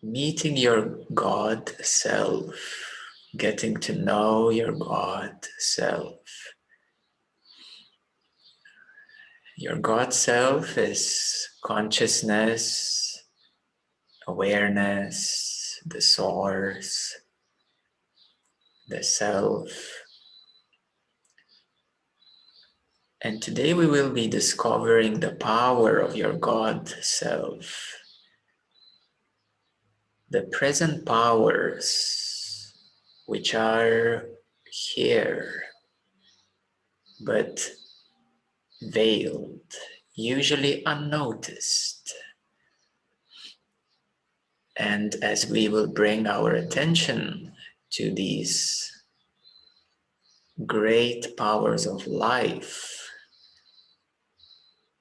meeting your God self, getting to know your God self. Your God self is consciousness, awareness, the source, the self. And today we will be discovering the power of your God self. The present powers which are here but veiled, usually unnoticed. And as we will bring our attention to these great powers of life,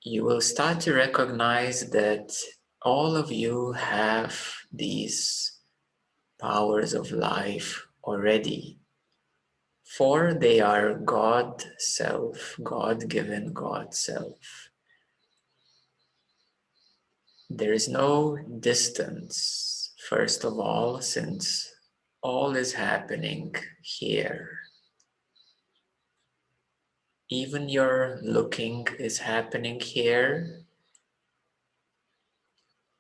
you will start to recognize that all of you have these powers of life already, for they are God self, God-given God self. There is no distance, first of all, since all is happening here. Even your looking is happening here.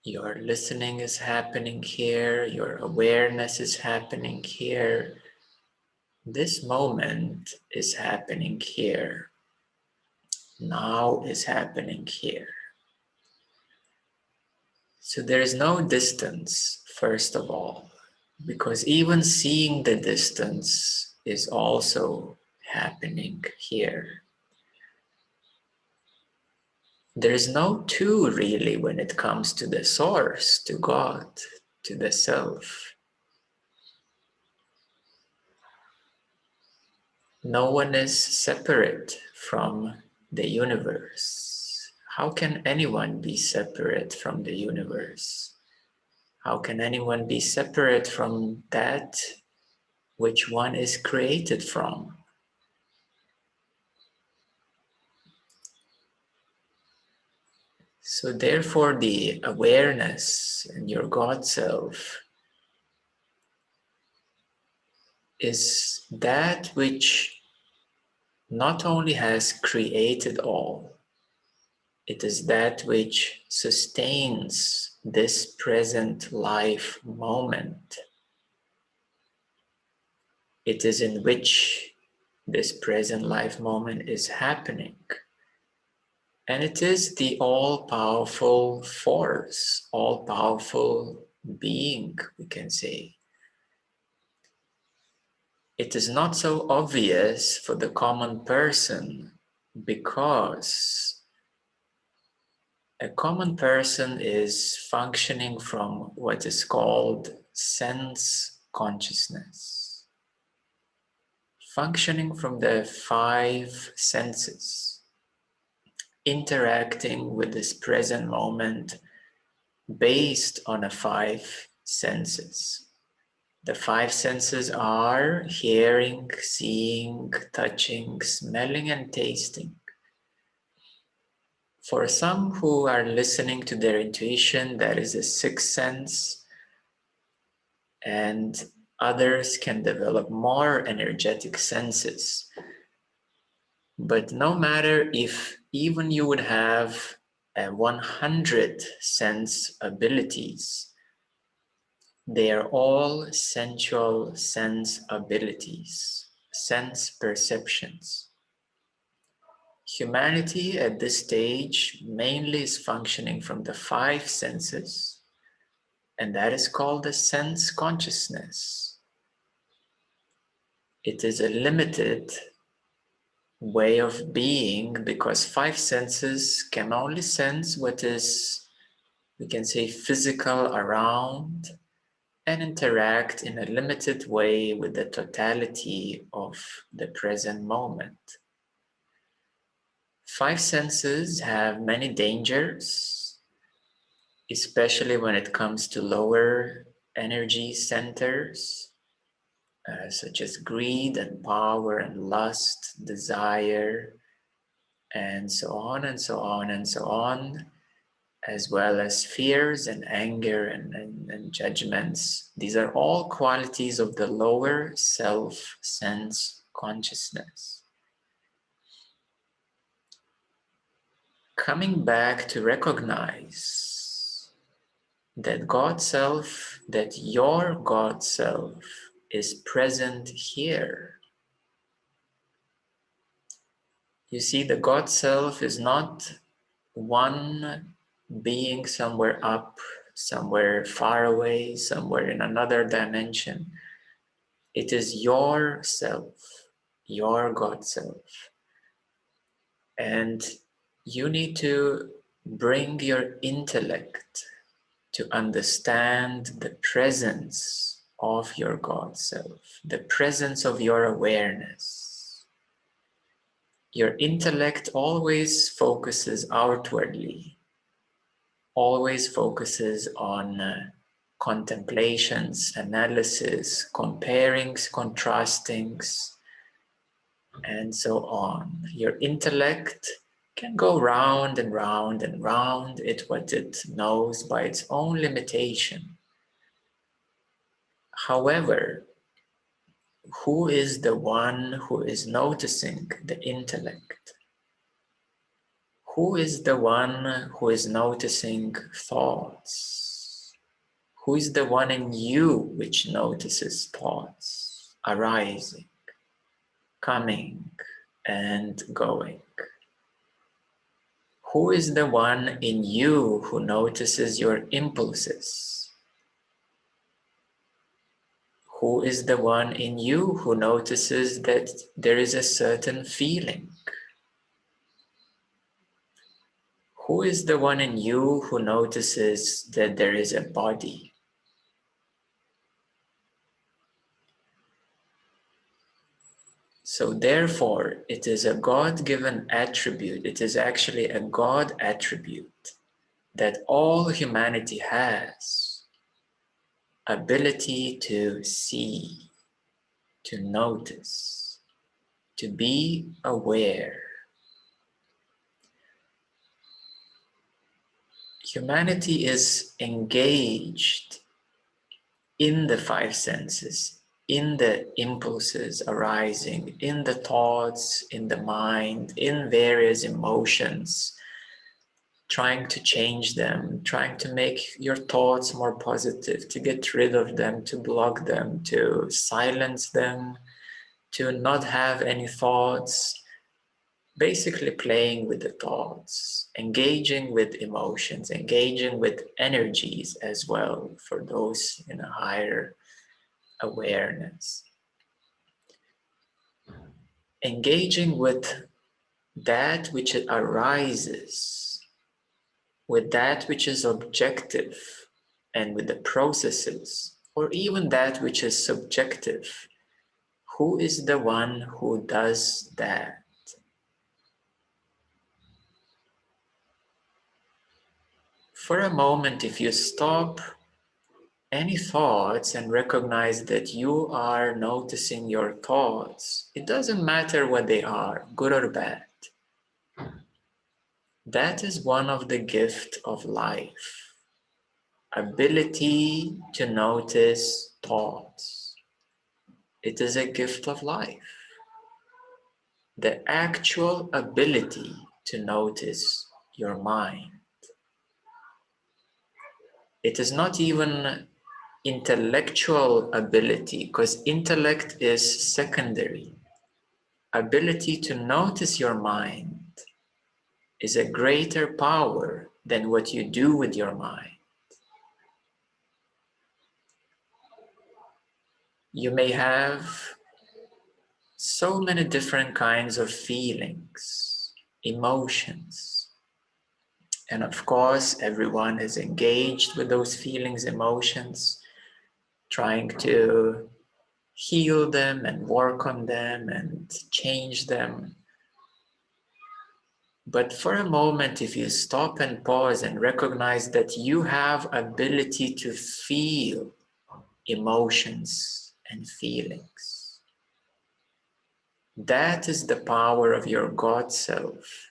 Your listening is happening here. Your awareness is happening here. This moment is happening here. Now is happening here. So there is no distance, first of all, because even seeing the distance is also happening here. There is no two really when it comes to the source, to God, to the self. No one is separate from the universe. How can anyone be separate from the universe? How can anyone be separate from that which one is created from? So therefore the awareness in your God self is that which not only has created all, it is that which sustains this present life moment. It is in which this present life moment is happening. And it is the all-powerful force, all-powerful being, we can say. It is not so obvious for the common person because a common person is functioning from what is called sense consciousness, functioning from the 5 senses, interacting with this present moment based on the 5 senses. The 5 senses are hearing, seeing, touching, smelling, and tasting. For some who are listening to their intuition, that is a 6th sense, and others can develop more energetic senses. But no matter if even you would have 100 sense abilities, they are all sensual sense abilities, sense perceptions. Humanity at this stage mainly is functioning from the 5 senses, and that is called the sense consciousness. It is a limited way of being because 5 senses can only sense what is, we can say, physical around and interact in a limited way with the totality of the present moment. 5 senses have many dangers, especially when it comes to lower energy centers, such as greed and power and lust, desire, and so on and so on and so on. as well as fears and anger and judgments. These are all qualities of the lower self sense consciousness. Coming back to recognize that God Self, that your God Self is present here. You see, the God Self is not one being somewhere up, somewhere far away, somewhere in another dimension. It is your self, your God Self. And you need to bring your intellect to understand the presence of your God Self, the presence of your awareness. Your intellect always focuses outwardly, always focuses on contemplations, analysis, comparings, contrastings, and so on. Your intellect can go round and round and round it what it knows by its own limitation. However, who is the one who is noticing the intellect? Who is the one who is noticing thoughts? Who is the one in you which notices thoughts arising, coming, and going? Who is the one in you who notices your impulses? Who is the one in you who notices that there is a certain feeling? Who is the one in you who notices that there is a body? So therefore, it is a God-given attribute. It is actually a God attribute that all humanity has. Ability to see, to notice, to be aware. Humanity is engaged in the five senses, in the impulses arising, in the thoughts, in the mind, in various emotions, trying to change them, trying to make your thoughts more positive, to get rid of them, to block them, to silence them, to not have any thoughts, basically playing with the thoughts, engaging with emotions, engaging with energies as well for those in a higher awareness. Engaging with that which arises, with that which is objective, and with the processes, or even that which is subjective. Who is the one who does that? For a moment, if you stop any thoughts and recognize that you are noticing your thoughts, it doesn't matter what they are, good or bad. That is one of the gifts of life. Ability to notice thoughts. It is a gift of life. The actual ability to notice your mind. It is not even intellectual ability, because intellect is secondary. Ability to notice your mind is a greater power than what you do with your mind. You may have so many different kinds of feelings, emotions, and of course everyone is engaged with those feelings, emotions, trying to heal them and work on them and change them. But for a moment, if you stop and pause and recognize that you have ability to feel emotions and feelings, that is the power of your God Self.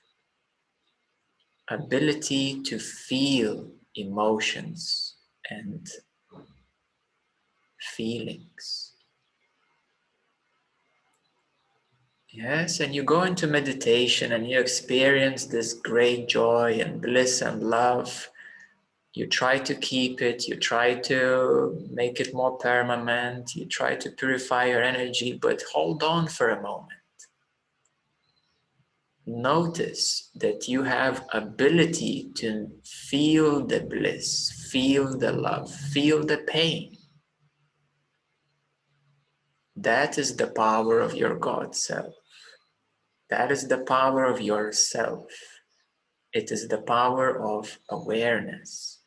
ability to feel emotions and feelings. Yes, and you go into meditation and you experience this great joy and bliss and love. You try to keep it, you try to make it more permanent, you try to purify your energy, but hold on for a moment. Notice that you have ability to feel the bliss, feel the love, feel the pain. That is the power of your God self. That is the power of yourself. It is the power of awareness.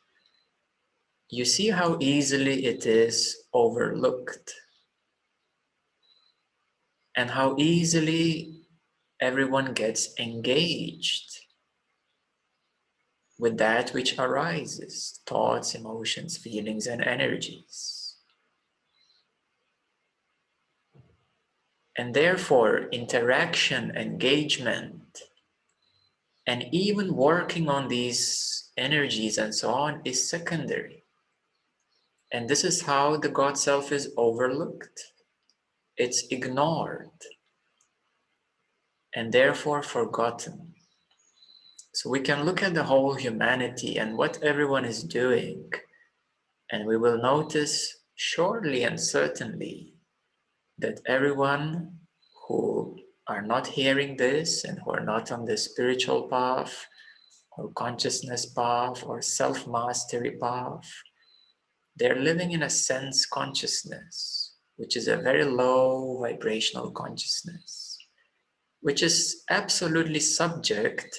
You see how easily it is overlooked and how easily everyone gets engaged with that which arises, thoughts, emotions, feelings, and energies. And therefore, interaction, engagement, and even working on these energies and so on is secondary. And this is how the God Self is overlooked. It's ignored and therefore forgotten. So we can look at the whole humanity and what everyone is doing, and we will notice surely and certainly that everyone who are not hearing this and who are not on the spiritual path or consciousness path or self-mastery path, they're living in a sense consciousness, which is a very low vibrational consciousness, which is absolutely subject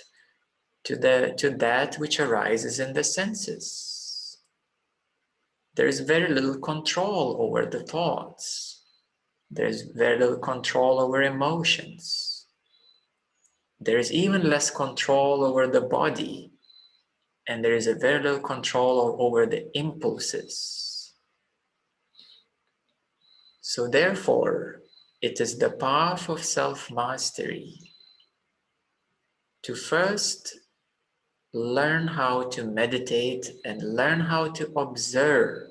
to that which arises in the senses. There is very little control over the thoughts. There is very little control over emotions. There is even less control over the body, and there is a very little control over the impulses. So therefore, it is the path of self-mastery to first learn how to meditate and learn how to observe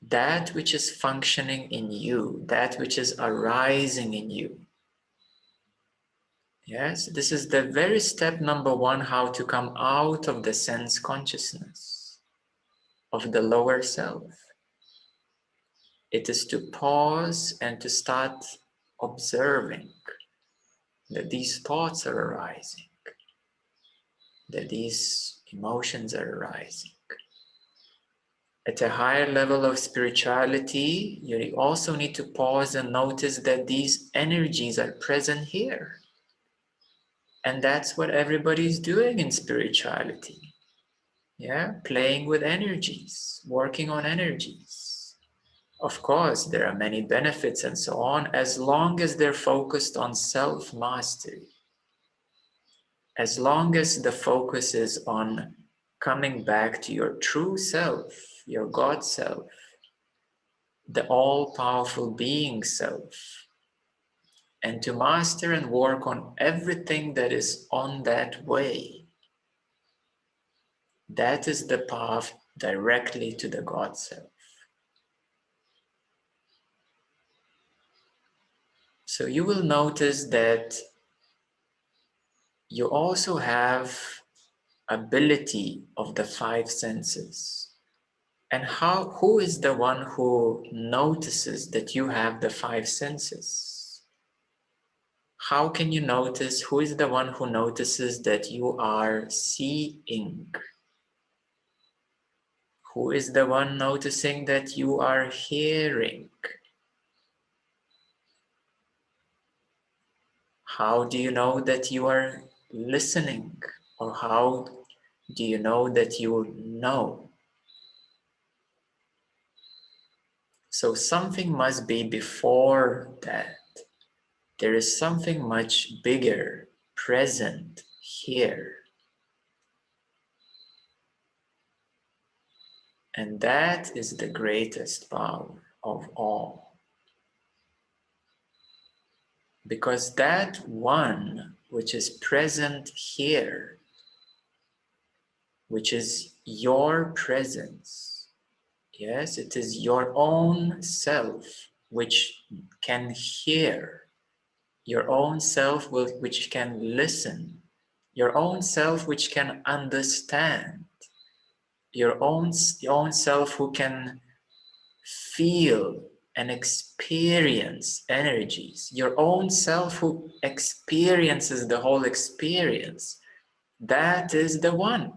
that which is functioning in you, that which is arising in you. Yes, this is the very step number one, how to come out of the sense consciousness of the lower self. It is to pause and to start observing that these thoughts are arising, that these emotions are arising. At a higher level of spirituality, you also need to pause and notice that these energies are present here. And that's what everybody's doing in spirituality. Yeah, playing with energies, working on energies. Of course, there are many benefits and so on, as long as they're focused on self-mastery. As long as the focus is on coming back to your true self, your God self, the all-powerful being self, and to master and work on everything that is on that way. That is the path directly to the God self. So you will notice that you also have ability of the five senses. And who is the one who notices that you have the five senses? How can you notice? Who is the one who notices that you are seeing? Who is the one noticing that you are hearing? How do you know that you are listening? Or how do you know that you know? So something must be before that. There is something much bigger present here. And that is the greatest power of all. Because that one which is present here which is your presence. Yes, it is your own self which can hear, your own self which can listen, your own self which can understand, your own self who can feel and experience energies, your own self who experiences the whole experience. That is the one.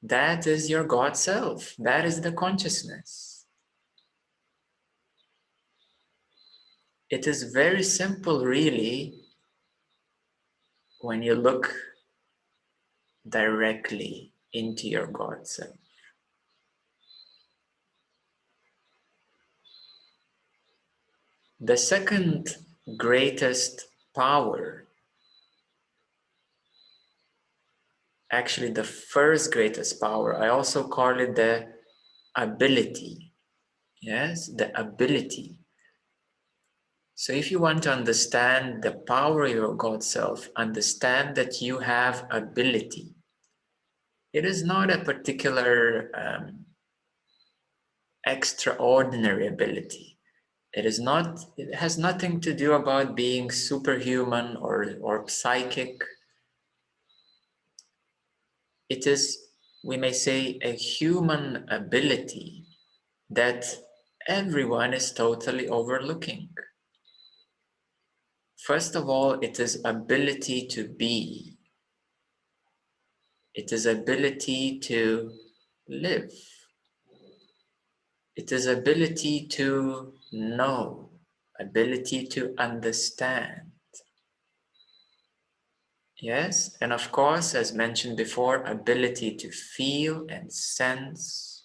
That is your God self. That is the consciousness. It is very simple, really, when you look directly into your God self. The second greatest power, actually the first greatest power, I also call it the ability. Yes, the ability. So if you want to understand the power of your God self, understand that you have ability. It is not a particular extraordinary ability. It has nothing to do about being superhuman or psychic. It is, we may say, a human ability that everyone is totally overlooking. First of all, it is ability to be. It is ability to live. It is ability to know, ability to understand. Yes, and of course, as mentioned before, ability to feel and sense.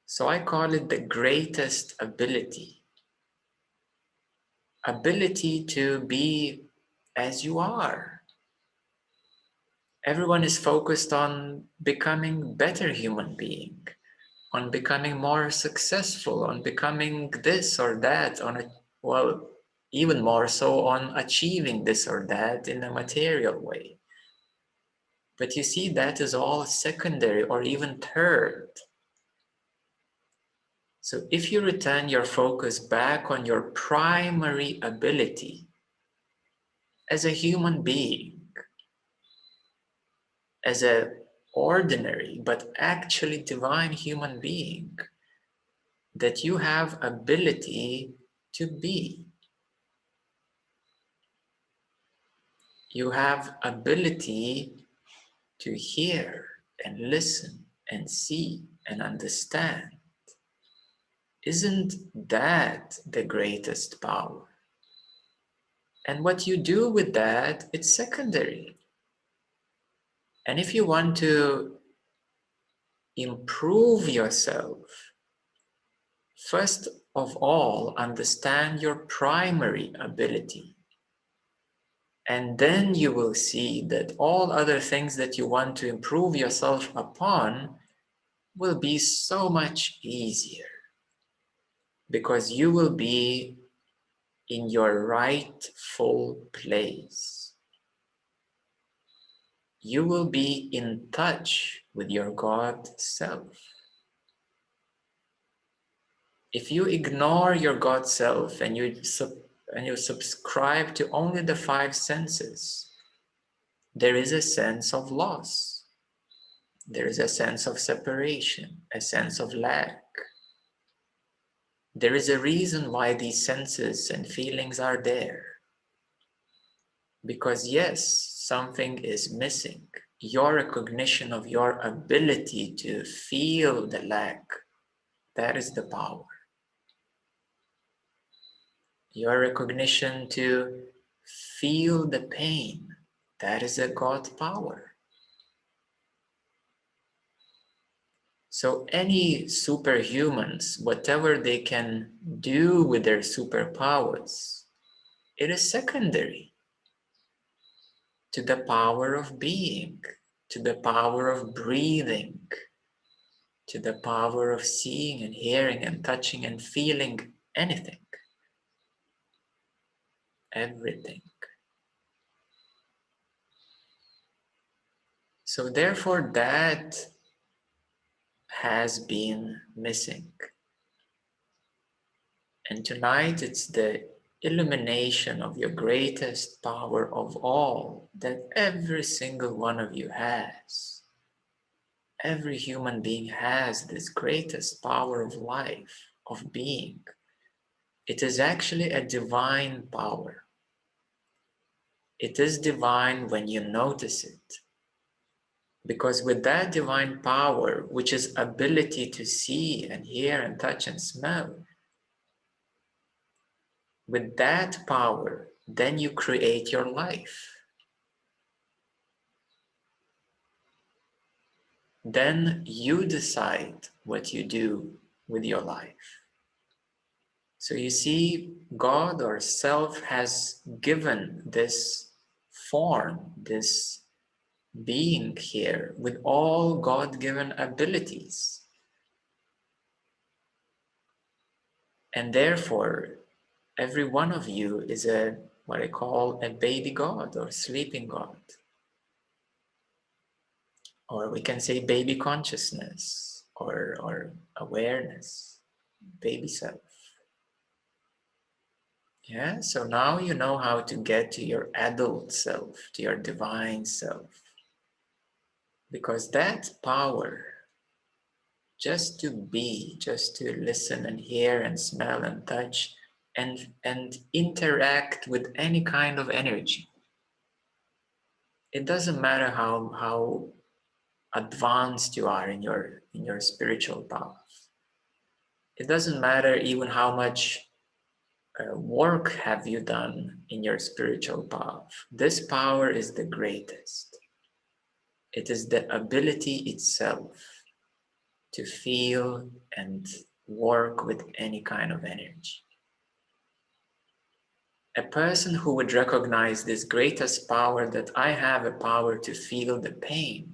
So I call it the greatest ability. Ability to be as you are. Everyone is focused on becoming better human being, on becoming more successful, on becoming this or that, well, even more so on achieving this or that in a material way. But you see, that is all secondary or even third. So if you return your focus back on your primary ability as a human being, as an ordinary but actually divine human being, that you have ability to be. You have ability to hear and listen and see and understand. Isn't that the greatest power? And what you do with that, it's secondary. And if you want to improve yourself, first of all, understand your primary ability. And then you will see that all other things that you want to improve yourself upon will be so much easier, because you will be in your rightful place. You will be in touch with your God self. If you ignore your God self and you subscribe to only the five senses, there is a sense of loss. There is a sense of separation, a sense of lack. There is a reason why these senses and feelings are there. Because yes, something is missing. Your recognition of your ability to feel the lack, that is the power. Your recognition to feel the pain, that is a God power. So any superhumans, whatever they can do with their superpowers, it is secondary to the power of being, to the power of breathing, to the power of seeing and hearing and touching and feeling anything, everything. So therefore that has been missing. And tonight it's the illumination of your greatest power of all that every single one of you has. Every human being has this greatest power of life, of being. It is actually a divine power. It is divine when you notice it. Because with that divine power, which is ability to see and hear and touch and smell, with that power, then you create your life. Then you decide what you do with your life. So you see, God or self has given this form, this being here with all God-given abilities. And therefore, every one of you is what I call a baby God or sleeping God. Or we can say baby consciousness or awareness, baby self. Yeah, so now you know how to get to your adult self, to your divine self. Because that power, just to be, just to listen and hear and smell and touch and interact with any kind of energy. It doesn't matter how advanced you are in your spiritual path. It doesn't matter even how much work have you done in your spiritual path. This power is the greatest. It is the ability itself to feel and work with any kind of energy. A person who would recognize this greatest power, that I have a power to feel the pain,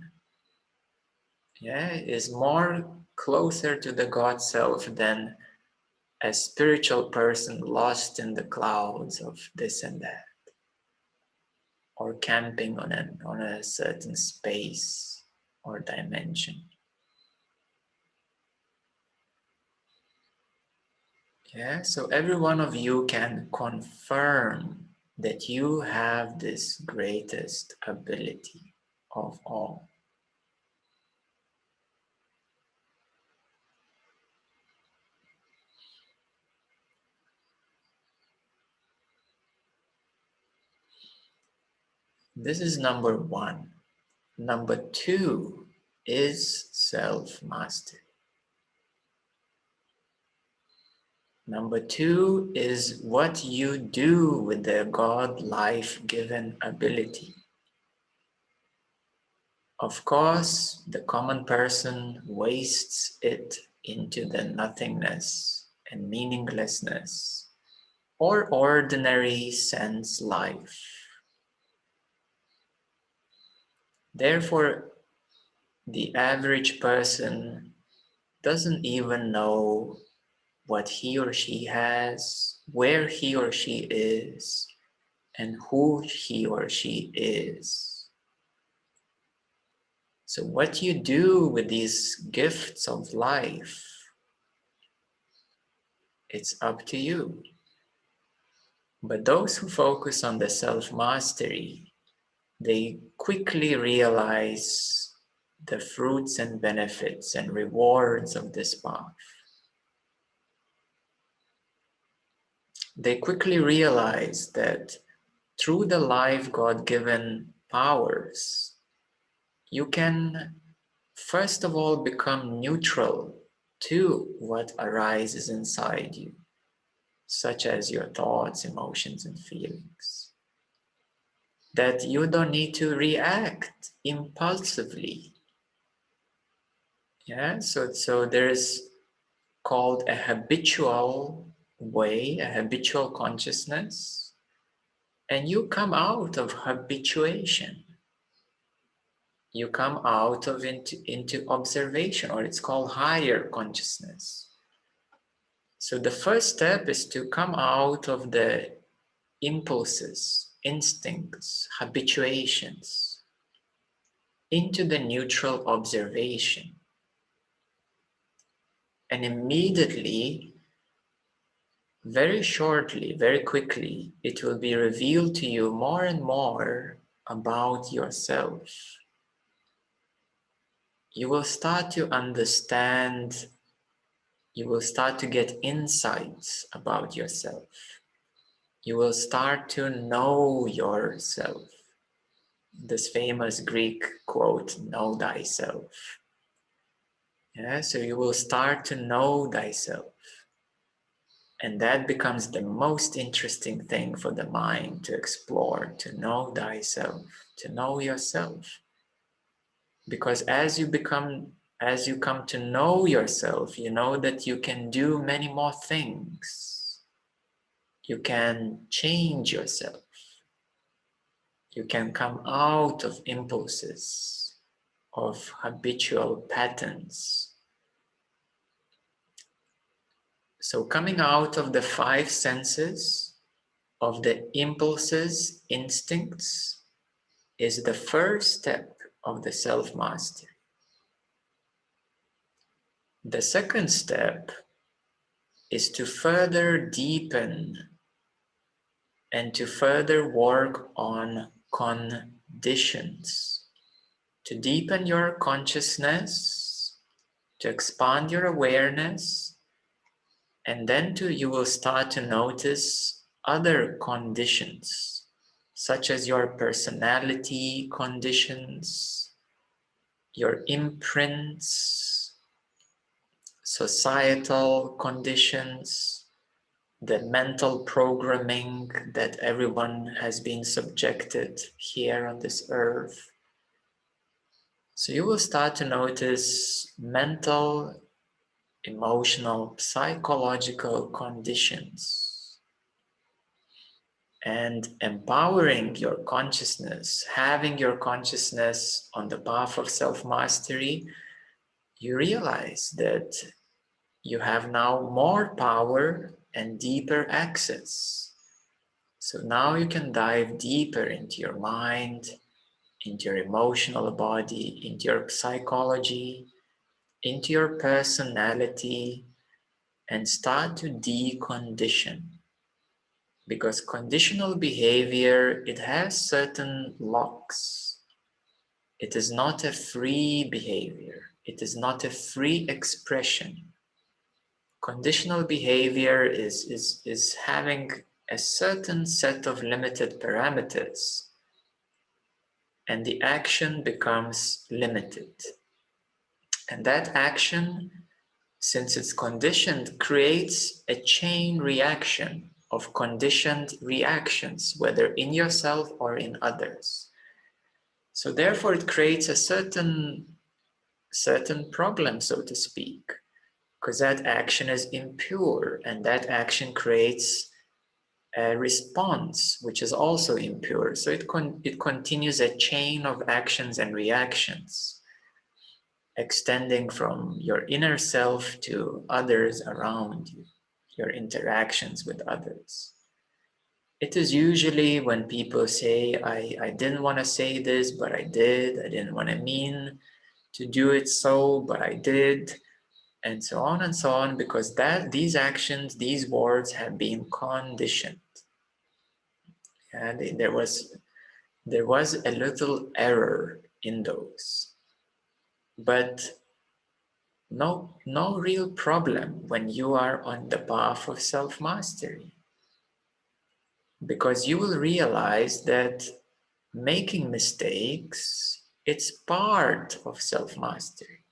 yeah, is more closer to the God self than a spiritual person lost in the clouds of this and that, or camping on a certain space or dimension. Yeah, so every one of you can confirm that you have this greatest ability of all. This is number one. Number two is self-mastery. Number two is what you do with the God life-given ability. Of course, the common person wastes it into the nothingness and meaninglessness or ordinary sense life. Therefore, the average person doesn't even know what he or she has, where he or she is, and who he or she is. So what you do with these gifts of life, it's up to you. But those who focus on the self-mastery, they quickly realize the fruits and benefits and rewards of this path. They quickly realize that through the life God-given powers, you can first of all become neutral to what arises inside you, such as your thoughts, emotions, and feelings. That you don't need to react impulsively. Yeah, so there's called a habitual way, a habitual consciousness, and you come out of habituation. You come out of into observation, or it's called higher consciousness. So the first step is to come out of the impulses, instincts, habituations. into the neutral observation. And immediately, very shortly, very quickly, it will be revealed to you more and more about yourself. You will start to understand, you will start to get insights about yourself. You will start to know yourself. This famous Greek quote, know thyself. Yeah, so you will start to know thyself. And that becomes the most interesting thing for the mind to explore, to know thyself, to know yourself. Because as you come to know yourself, you know that you can do many more things. You can change yourself. You can come out of impulses, of habitual patterns. So coming out of the five senses, of the impulses, instincts, is the first step of the self-mastery. The second step is to further deepen and to further work on conditions, to deepen your consciousness, to expand your awareness, and then you will start to notice other conditions, such as your personality conditions, your imprints, societal conditions, the mental programming that everyone has been subjected here on this earth. So you will start to notice mental, emotional, psychological conditions. And empowering your consciousness, having your consciousness on the path of self-mastery, you realize that you have now more power and deeper access. So now you can dive deeper into your mind, into your emotional body, into your psychology, into your personality, and start to decondition. Because conditional behavior, it has certain locks. It is not a free behavior. It is not a free expression. Conditional behavior is having a certain set of limited parameters, and the action becomes limited. And that action, since it's conditioned, creates a chain reaction of conditioned reactions, whether in yourself or in others. So therefore it creates a certain problem, so to speak, because that action is impure, and that action creates a response which is also impure. So it continues a chain of actions and reactions, extending from your inner self to others around you, your interactions with others. It is usually when people say, I didn't want to say this, but I did. I didn't want to mean to do it so, but I did. And so on, because these actions, these words have been conditioned. And there was a little error in those. But no real problem when you are on the path of self-mastery. Because you will realize that making mistakes, it's part of self-mastery.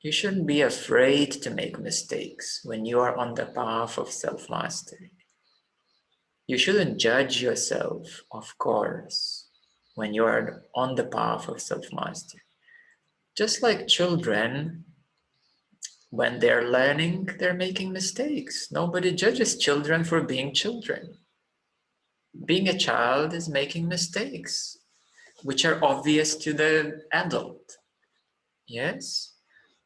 You shouldn't be afraid to make mistakes when you are on the path of self-mastery. You shouldn't judge yourself, of course, when you are on the path of self-mastery. Just like children, when they're learning, they're making mistakes. Nobody judges children for being children. Being a child is making mistakes, which are obvious to the adult. Yes?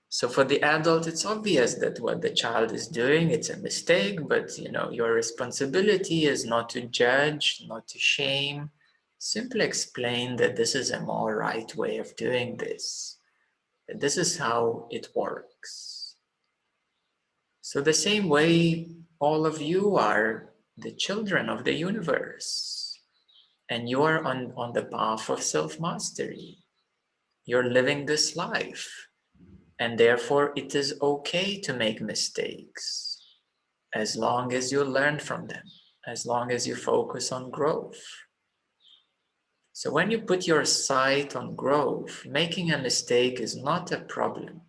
So for the adult, it's obvious that what the child is doing, it's a mistake, but your responsibility is not to judge, not to shame, simply explain that this is a more right way of doing this. That this is how it works. So the same way all of you are the children of the universe, and you are on the path of self-mastery. You're living this life, and therefore it is okay to make mistakes as long as you learn from them, as long as you focus on growth. So when you put your sight on growth, making a mistake is not a problem.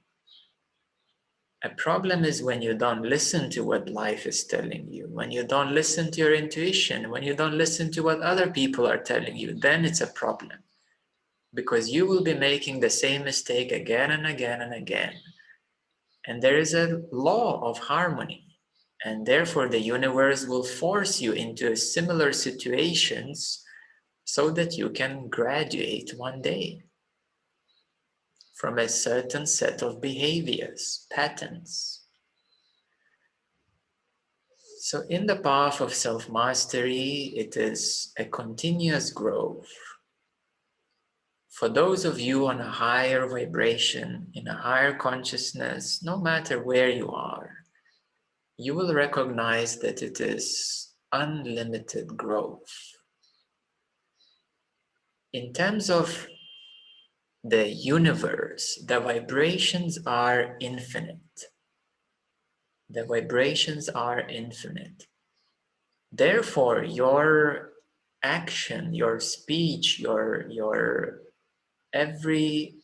A problem is when you don't listen to what life is telling you, when you don't listen to your intuition, when you don't listen to what other people are telling you, then it's a problem. Because you will be making the same mistake again and again and again. And there is a law of harmony. And therefore the universe will force you into similar situations so that you can graduate one day from a certain set of behaviors, patterns. So in the path of self-mastery, it is a continuous growth. For those of you on a higher vibration, in a higher consciousness, no matter where you are, you will recognize that it is unlimited growth. In terms of the universe, the vibrations are infinite. The vibrations are infinite. Therefore, your action, your speech, your every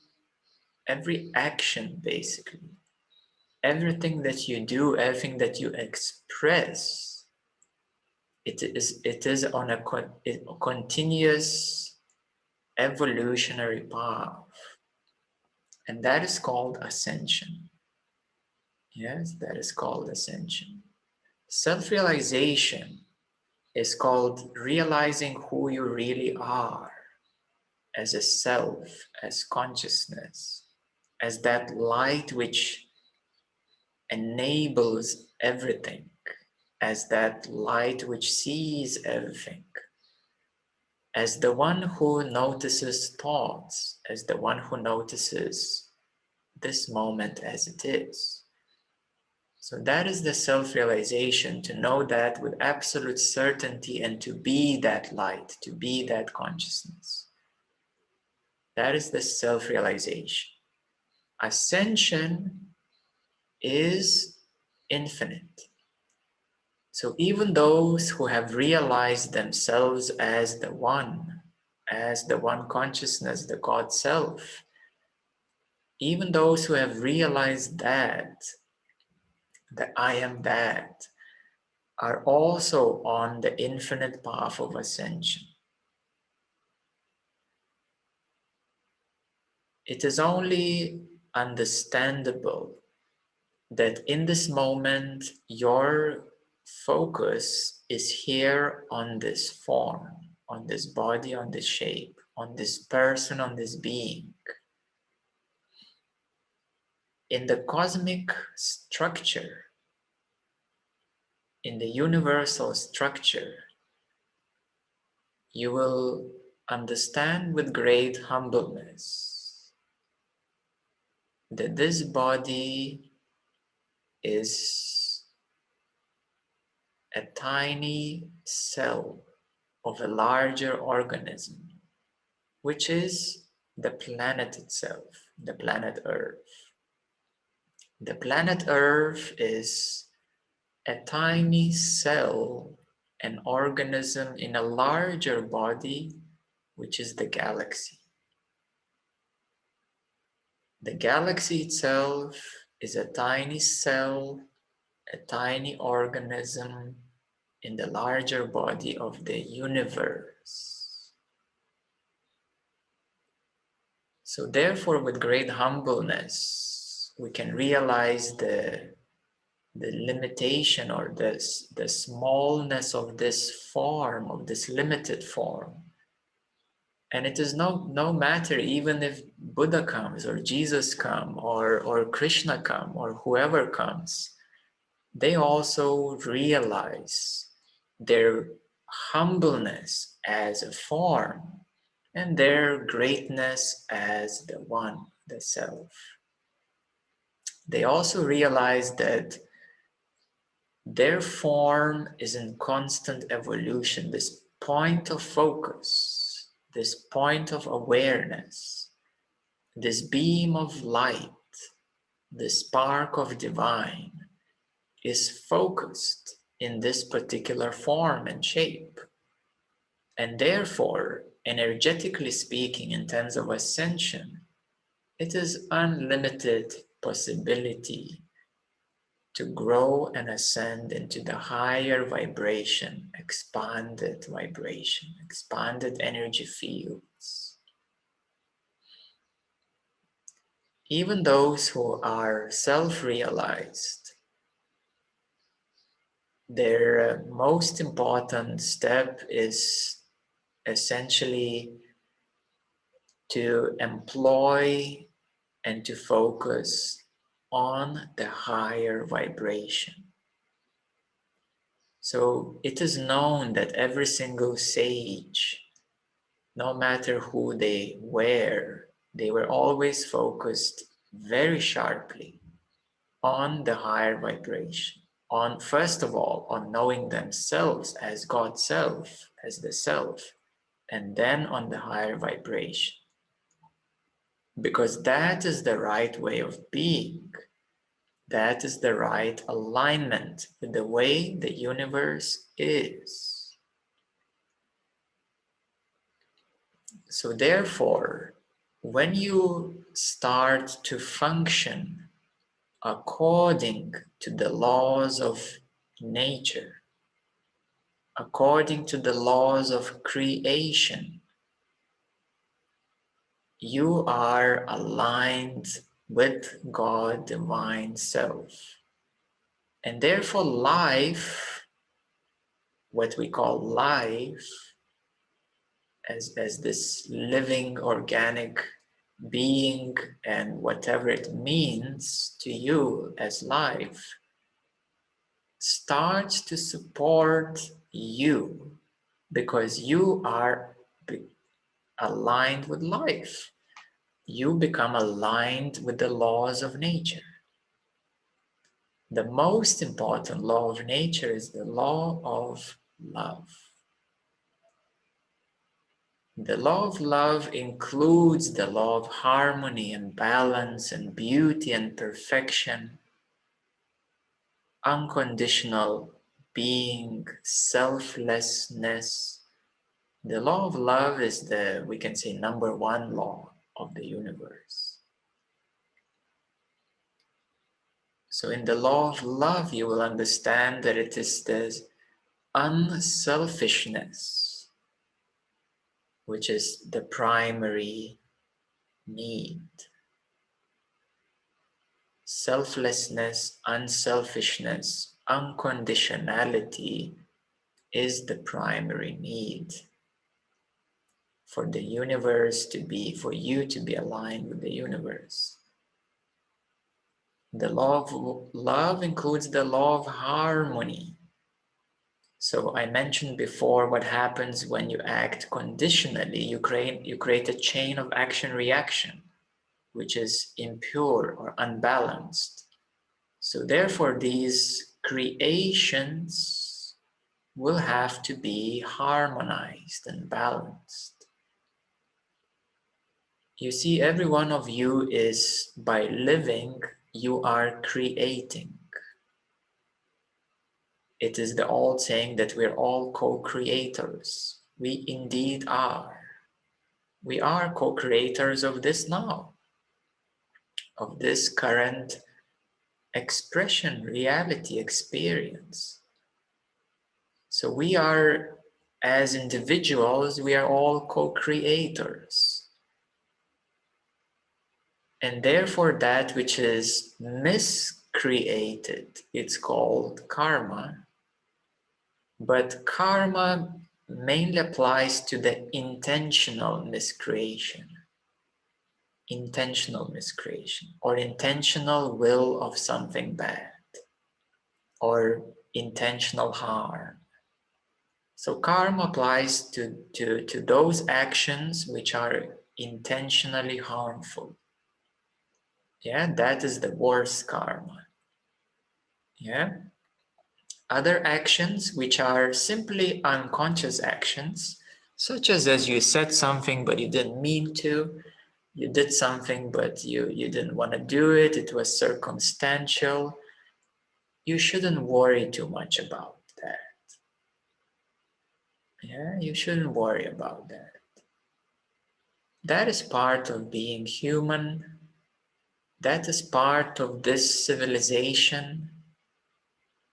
action, basically, everything that you do, everything that you express, it is on a continuous evolutionary path, and that is called ascension. Yes, that is called ascension. Self-realization is called realizing who you really are as a self, as consciousness, as that light which enables everything, as that light which sees everything, as the one who notices thoughts, as the one who notices this moment as it is. So that is the self-realization, to know that with absolute certainty and to be that light, to be that consciousness. That is the self-realization. Ascension is infinite. So even those who have realized themselves as the one consciousness, the God self, even those who have realized that I am that, are also on the infinite path of ascension. It is only understandable that in this moment, your focus is here on this form, on this body, on this shape, on this person, on this being. In the cosmic structure, in the universal structure, you will understand with great humbleness that this body is a tiny cell of a larger organism, which is the planet itself, the planet Earth. The planet Earth is a tiny cell, an organism in a larger body, which is the galaxy. The galaxy itself is a tiny cell, a tiny organism in the larger body of the universe. So therefore, with great humbleness, we can realize the limitation or the smallness of this form, of this limited form. And it is no matter even if Buddha comes or Jesus come or Krishna come or whoever comes, they also realize their humbleness as a form, and their greatness as the one, the self. They also realized that their form is in constant evolution, this point of focus, this point of awareness, this beam of light, this spark of divine is focused in this particular form and shape. And therefore, energetically speaking, in terms of ascension, it is unlimited possibility to grow and ascend into the higher vibration, expanded energy fields. Even those who are self-realized, their most important step is essentially to employ and to focus on the higher vibration. So it is known that every single sage, no matter who they were always focused very sharply on the higher vibration. On, first of all, on knowing themselves as God Self, as the Self, and then on the higher vibration. Because that is the right way of being. That is the right alignment with the way the universe is. So therefore, when you start to function according to the laws of nature, according to the laws of creation, you are aligned with God, Divine Self. And therefore life, what we call life, as this living organic being and whatever it means to you as life, starts to support you because you are aligned with life. You become aligned with the laws of nature. The most important law of nature is the law of love. The law of love includes the law of harmony and balance and beauty and perfection, unconditional being, selflessness. The law of love is the, we can say, number one law of the universe. So in the law of love, you will understand that it is the unselfishness, which is the primary need. Selflessness, unselfishness, unconditionality is the primary need for the universe to be, for you to be aligned with the universe. The law of love includes the law of harmony. So I mentioned before what happens when you act conditionally. You create a chain of action-reaction, which is impure or unbalanced. So therefore, these creations will have to be harmonized and balanced. You see, every one of you is, by living, you are creating. It is the old saying that we're all co-creators. We indeed are. We are co-creators of this now, of this current expression, reality, experience. So we are, as individuals, we are all co-creators. And therefore that which is miscreated, it's called karma. But karma mainly applies to the intentional miscreation. Intentional miscreation, or intentional will of something bad, or intentional harm. So karma applies to those actions which are intentionally harmful. Yeah, that is the worst karma. Yeah. Other actions which are simply unconscious actions, such as you said something but you didn't mean to, you did something but you didn't want to do it, it was circumstantial, you shouldn't worry too much about that. Yeah, you shouldn't worry about that. That is part of being human. That is part of this civilization.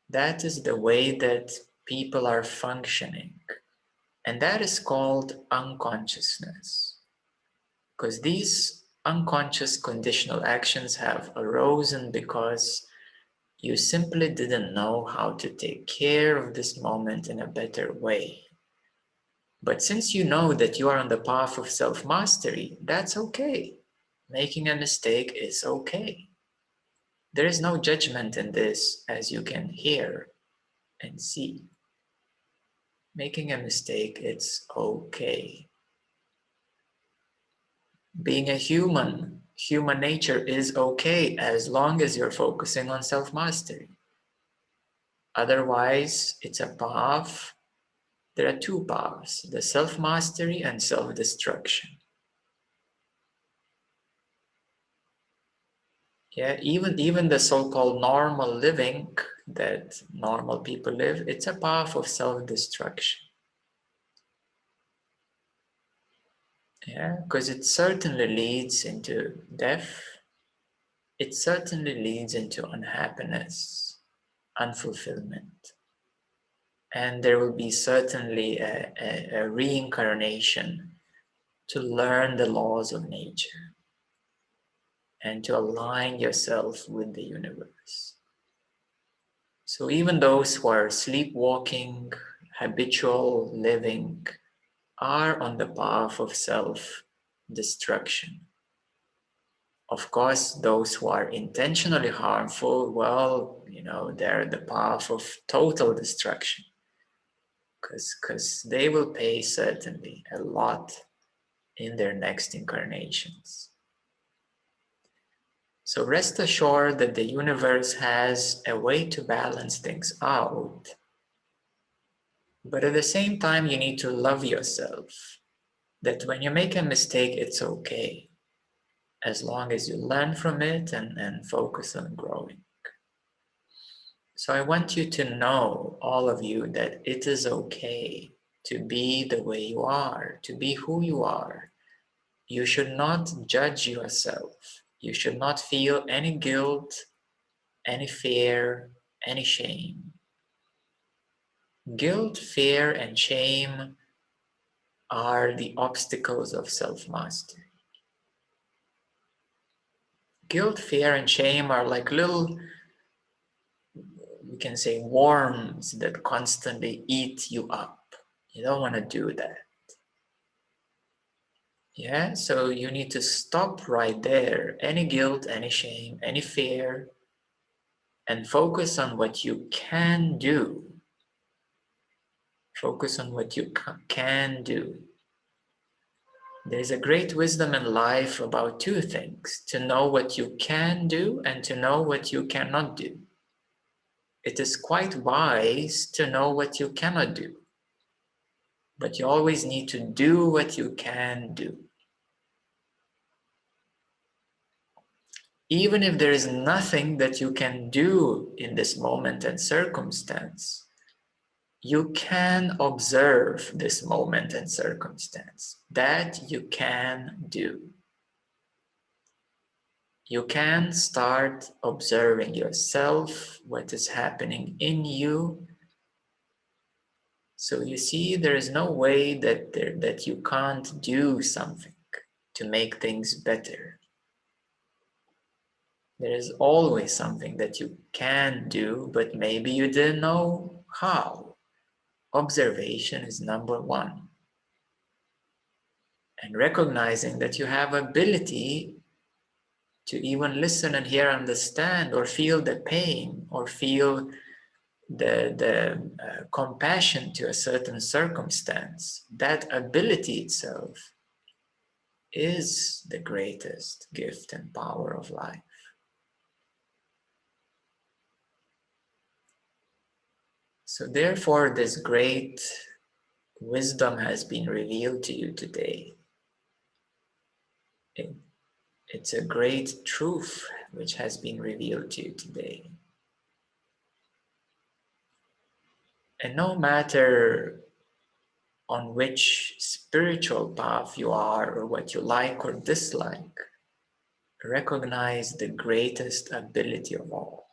That is the way that people are functioning. And that is called unconsciousness. Because these unconscious conditional actions have arisen because you simply didn't know how to take care of this moment in a better way. But since you know that you are on the path of self-mastery, that's okay. Making a mistake is okay. There is no judgment in this, as you can hear and see. Making a mistake, it's okay. Being a human nature is okay as long as you're focusing on self-mastery. Otherwise, it's a path. There are two paths, the self-mastery and self-destruction. Yeah, even the so-called normal living that normal people live, it's a path of self-destruction. Yeah, because it certainly leads into death. It certainly leads into unhappiness, unfulfillment. And there will be certainly a reincarnation to learn the laws of nature and to align yourself with the universe. So even those who are sleepwalking, habitual living, are on the path of self-destruction. Of course, those who are intentionally harmful, well, they're the path of total destruction, because they will pay certainly a lot in their next incarnations. So rest assured that the universe has a way to balance things out. But at the same time, you need to love yourself. That when you make a mistake, it's okay, as long as you learn from it and focus on growing. So I want you to know, all of you, that it is okay to be the way you are, to be who you are. You should not judge yourself. You should not feel any guilt, any fear, any shame. Guilt, fear, and shame are the obstacles of self-mastery. Guilt, fear, and shame are like little, we can say, worms that constantly eat you up. You don't want to do that. Yeah, so you need to stop right there. Any guilt, any shame, any fear, and focus on what you can do. Focus on what you can do. There's a great wisdom in life about two things: to know what you can do and to know what you cannot do. It is quite wise to know what you cannot do, but you always need to do what you can do. Even if there is nothing that you can do in this moment and circumstance, you can observe this moment and circumstance. That you can do. You can start observing yourself, what is happening in you. So you see, there is no way that you can't do something to make things better. There is always something that you can do, but maybe you didn't know how. Observation is number one. And recognizing that you have ability to even listen and hear, understand, or feel the pain, or feel the compassion to a certain circumstance, that ability itself is the greatest gift and power of life. So therefore, this great wisdom has been revealed to you today. It's a great truth which has been revealed to you today. And no matter on which spiritual path you are or what you like or dislike, recognize the greatest ability of all.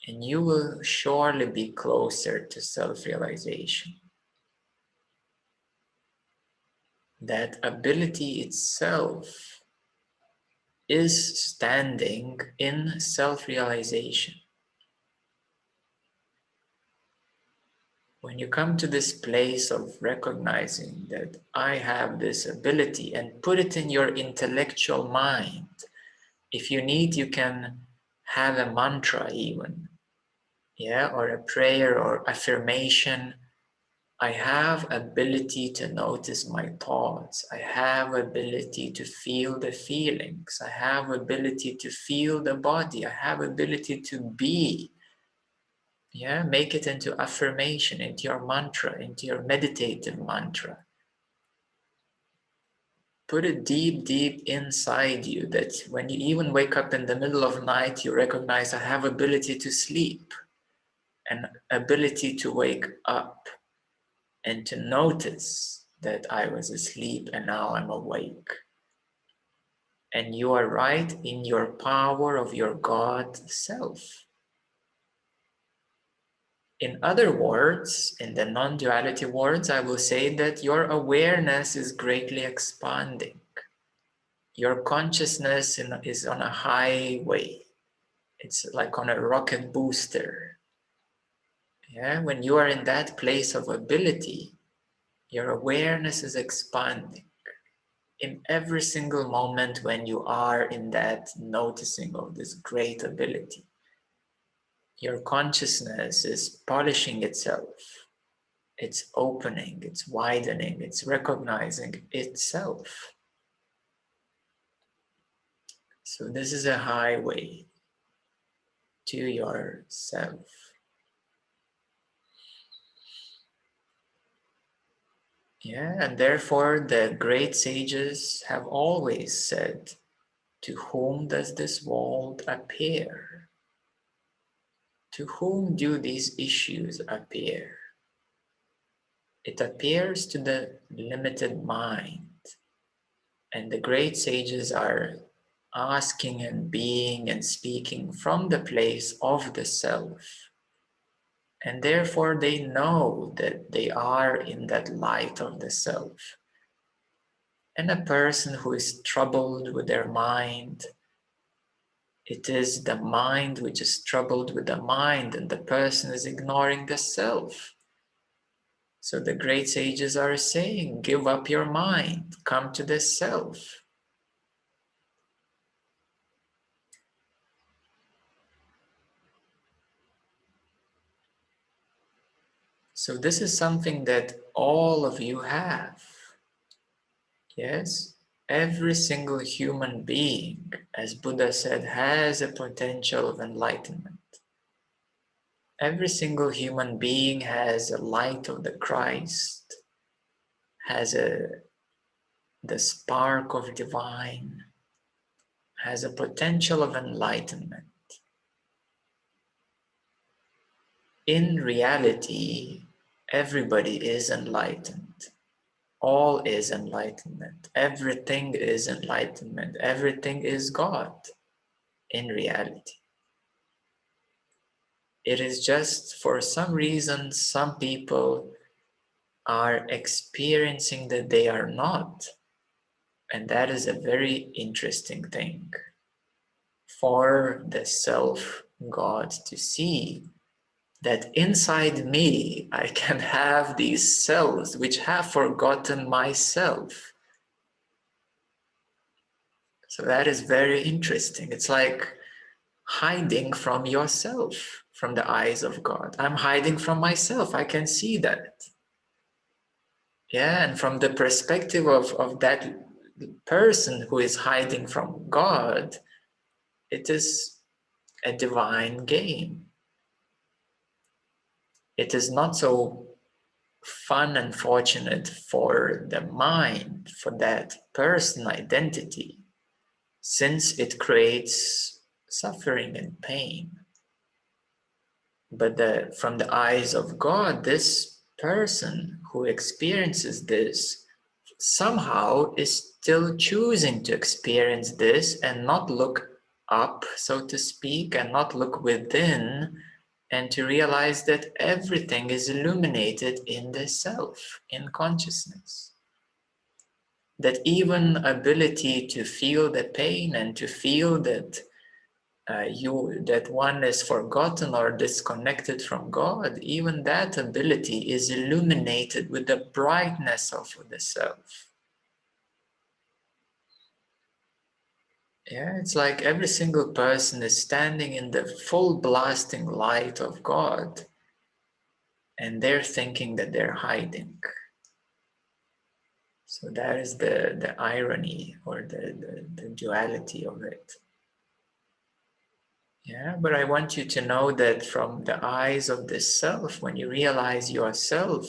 And you will surely be closer to self-realization. That ability itself is standing in self-realization. When you come to this place of recognizing that I have this ability and put it in your intellectual mind, if you need, you can have a mantra even, yeah, or a prayer or affirmation. I have ability to notice my thoughts. I have ability to feel the feelings. I have ability to feel the body. I have ability to be. Yeah, make it into affirmation, into your mantra, into your meditative mantra. Put it deep, deep inside you that when you even wake up in the middle of the night, you recognize I have ability to sleep and ability to wake up and to notice that I was asleep and now I'm awake. And you are right in your power of your God self. In other words, in the non-duality words, I will say that your awareness is greatly expanding. Your consciousness is on a highway. It's like on a rocket booster. Yeah, when you are in that place of ability, your awareness is expanding. In every single moment when you are in that noticing of this great ability, your consciousness is polishing itself. It's opening, it's widening, it's recognizing itself. So this is a highway to yourself. Yeah, and therefore the great sages have always said, to whom does this world appear? To whom do these issues appear? It appears to the limited mind. And the great sages are asking and being and speaking from the place of the self. And therefore they know that they are in that light of the self. And a person who is troubled with their mind, it is the mind which is troubled with the mind, and the person is ignoring the self. So the great sages are saying, give up your mind, come to the self. So this is something that all of you have. Yes, every single human being, as Buddha said, has a potential of enlightenment. Every single human being has a light of the Christ, has the spark of divine, has a potential of enlightenment. In reality, everybody is enlightened. All is enlightenment. Everything is enlightenment. Everything is God in reality. It is just for some reason, some people are experiencing that they are not. And that is a very interesting thing for the self God to see that inside me, I can have these cells which have forgotten myself. So that is very interesting. It's like hiding from yourself, from the eyes of God. I'm hiding from myself. I can see that. Yeah, and from the perspective of that person who is hiding from God, it is a divine game. It is not so fun and fortunate for the mind, for that person identity, since it creates suffering and pain. But from the eyes of God, this person who experiences this somehow is still choosing to experience this and not look up, so to speak, and not look within, and to realize that everything is illuminated in the self, in consciousness. That even ability to feel the pain and to feel that that one is forgotten or disconnected from God, even that ability is illuminated with the brightness of the self. Yeah, it's like every single person is standing in the full blasting light of God, and they're thinking that they're hiding. So that is the irony or the duality of it. Yeah, but I want you to know that from the eyes of the self, when you realize yourself,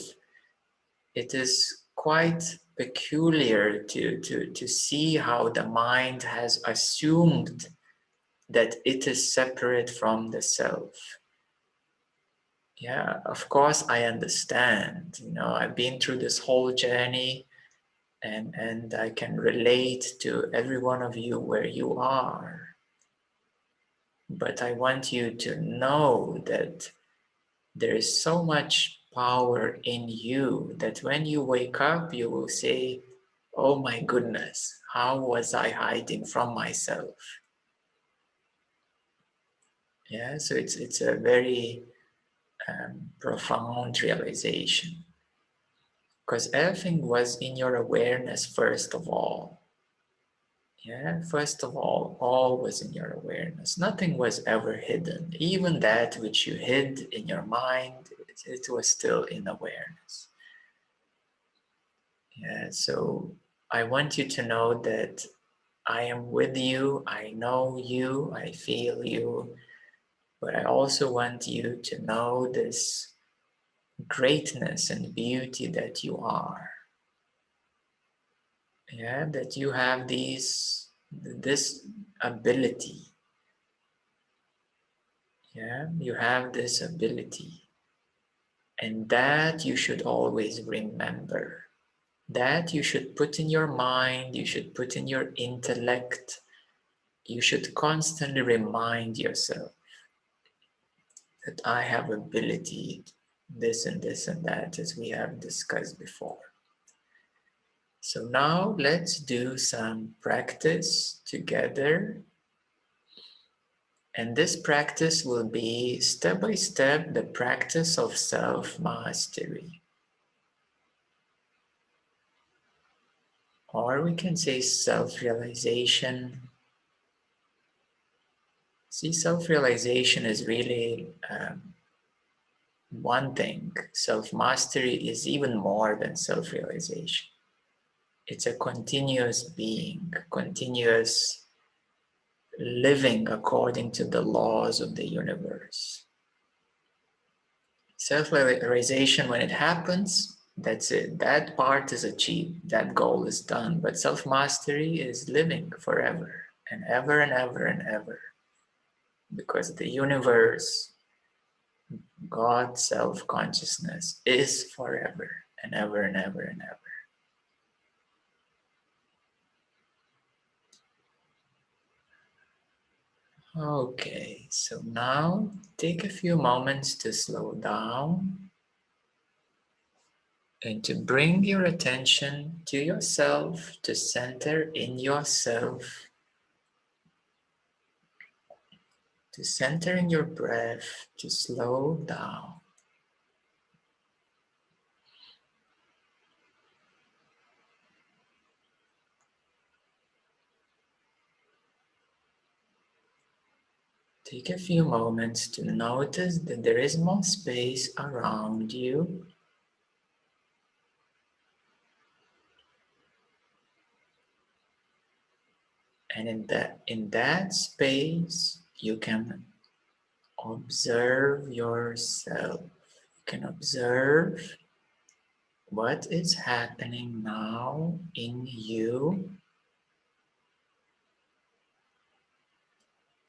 it is quite peculiar to see how the mind has assumed that it is separate from the self. Yeah, of course I understand. I've been through this whole journey, and I can relate to every one of you where you are. But I want you to know that there is so much power in you that when you wake up, you will say, oh my goodness, how was I hiding from myself? Yeah, so it's a very profound realization, because everything was in your awareness first of all. Yeah, first of all was in your awareness. Nothing was ever hidden. Even that which you hid in your mind, it was still in awareness. Yeah, so I want you to know that I am with you, I know you, I feel you, but I also want you to know this greatness and beauty that you are. Yeah, that you have this ability. Yeah, you have this ability. And that you should always remember. That you should put in your mind, you should put in your intellect. You should constantly remind yourself that I have ability, this and this and that, as we have discussed before. So now let's do some practice together. And this practice will be step by step the practice of self-mastery. Or we can say self-realization. See, self-realization is really one thing. Self-mastery is even more than self-realization. It's a continuous being, continuous living according to the laws of the universe. Self-realization, when it happens, that's it. That part is achieved. That goal is done. But self-mastery is living forever and ever and ever and ever. Because the universe, God, self-consciousness is forever and ever and ever and ever. Okay, so now take a few moments to slow down and to bring your attention to yourself, to center in yourself, to center in your breath, to slow down. Take a few moments to notice that there is more space around you. And in that space, you can observe yourself. You can observe what is happening now in you.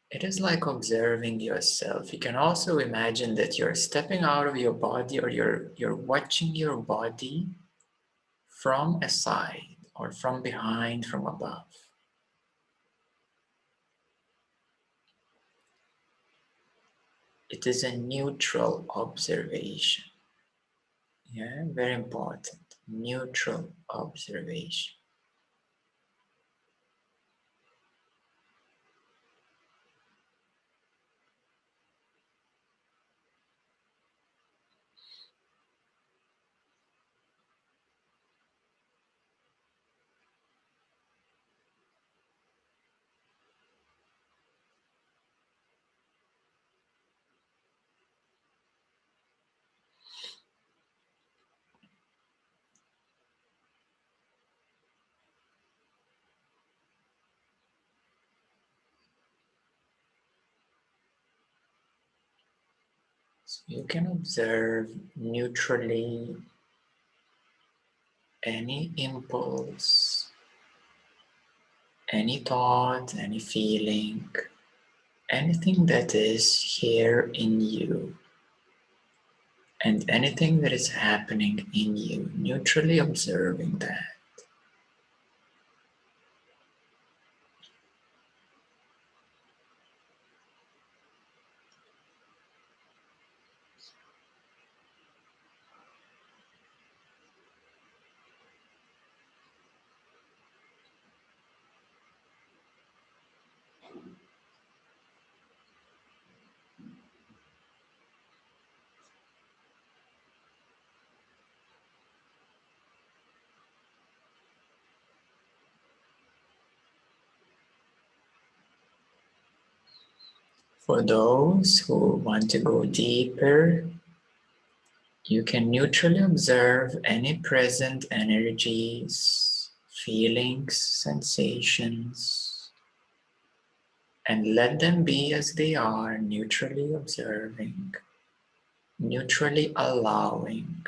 It is like observing yourself. You can also imagine that you're stepping out of your body, or you're watching your body from a side or from behind, from above. It is a neutral observation. Yeah, very important. Neutral observation. So you can observe neutrally any impulse, any thought, any feeling, anything that is here in you, and anything that is happening in you, neutrally observing that. For those who want to go deeper, you can neutrally observe any present energies, feelings, sensations, and let them be as they are, neutrally observing, neutrally allowing.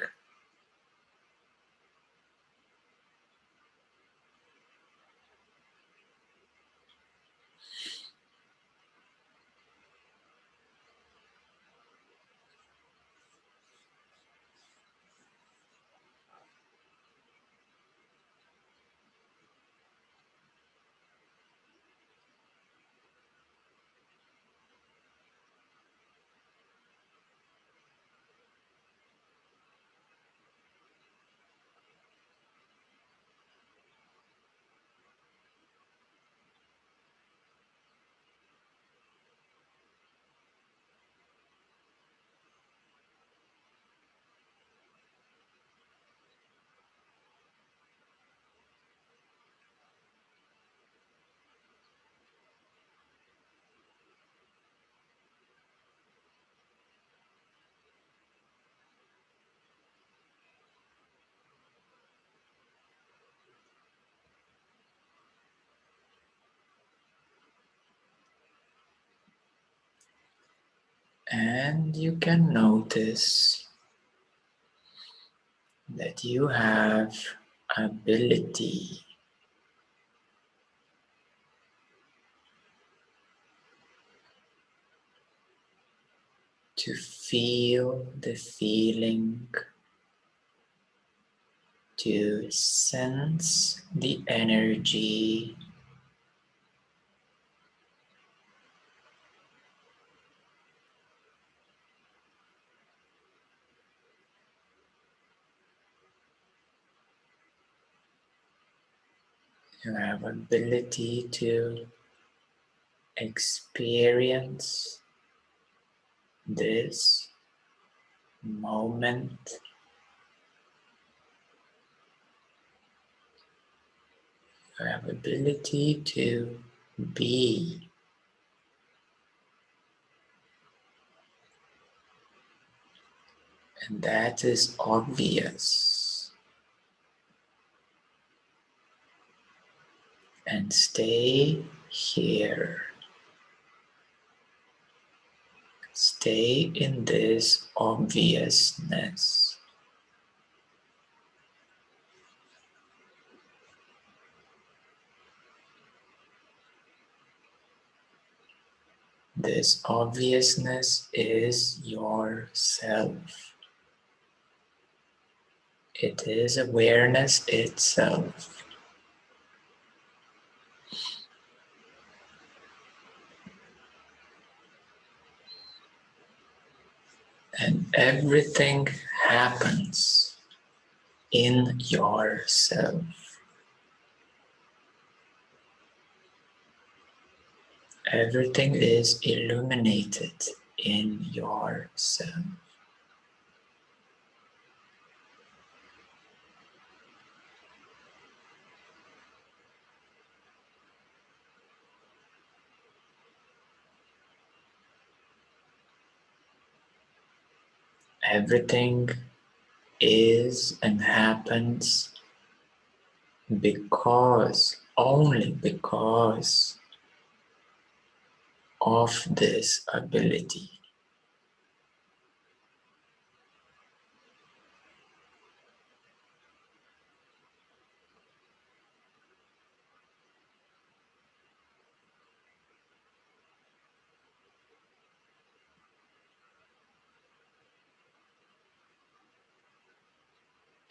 And you can notice that you have ability to feel the feeling, to sense the energy, you have ability to experience this moment. You have ability to be And that is obvious. And stay here. Stay in this obviousness. This obviousness is yourself. It is awareness itself. And everything happens in yourself. Everything is illuminated in yourself. Everything is and happens because, only because of this ability.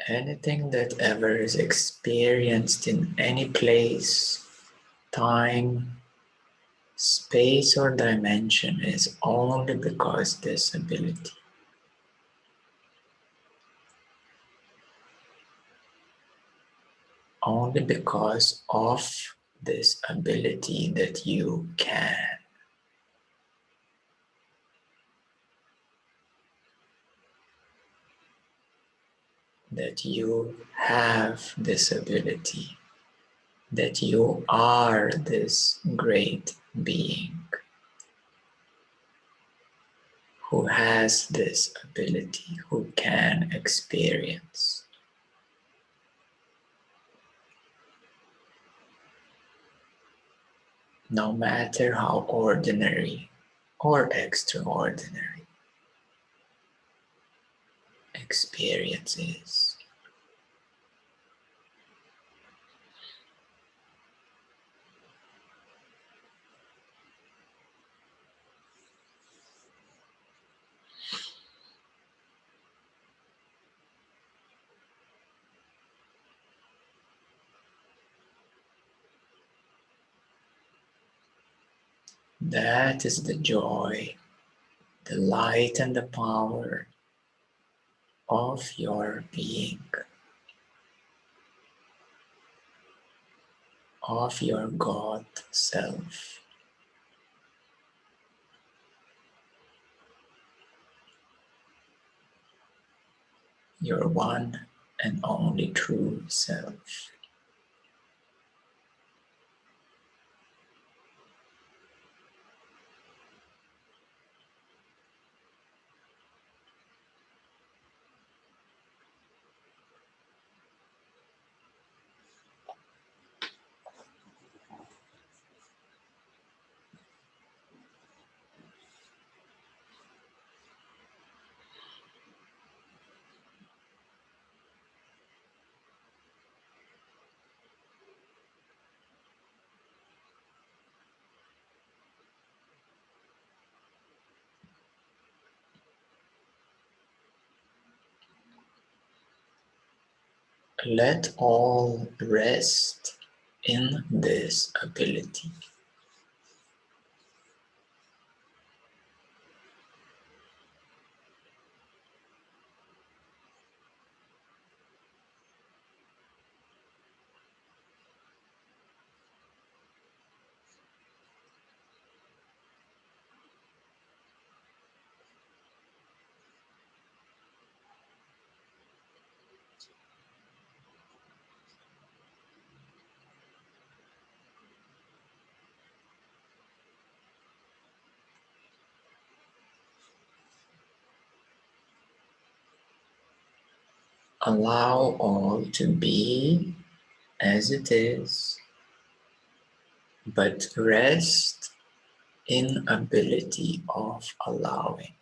Anything that ever is experienced in any place, time, space, or dimension is only because this ability. Only because of this ability that you can. That you have this ability. That you are this great being who has this ability, who can experience. No matter how ordinary or extraordinary experience is. That is the joy, the light and the power of your being, of your God self. Your one and only true self. Let all rest in this ability. Allow all to be as it is, but rest in ability of allowing.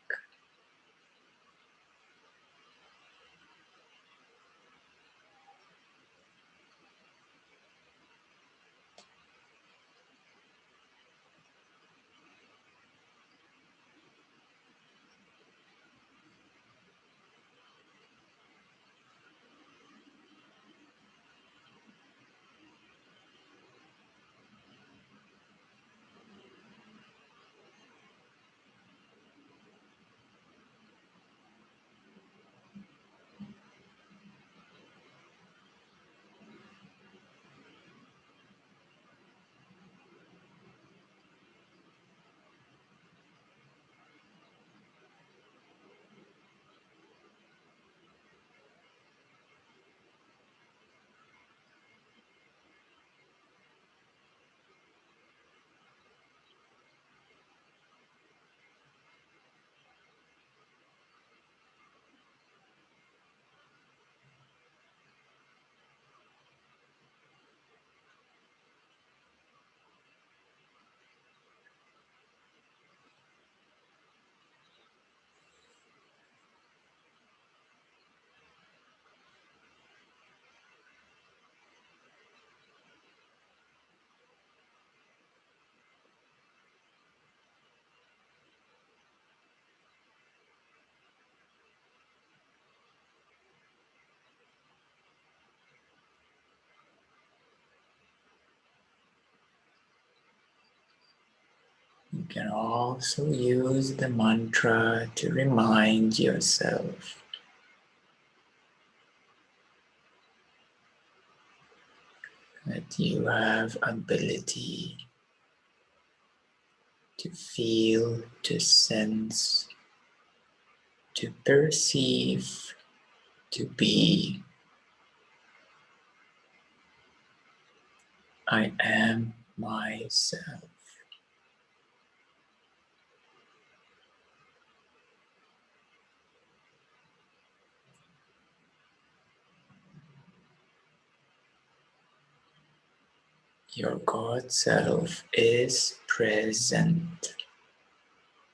You can also use the mantra to remind yourself that you have ability to feel, to sense, to perceive, to be. I am myself. Your God self is present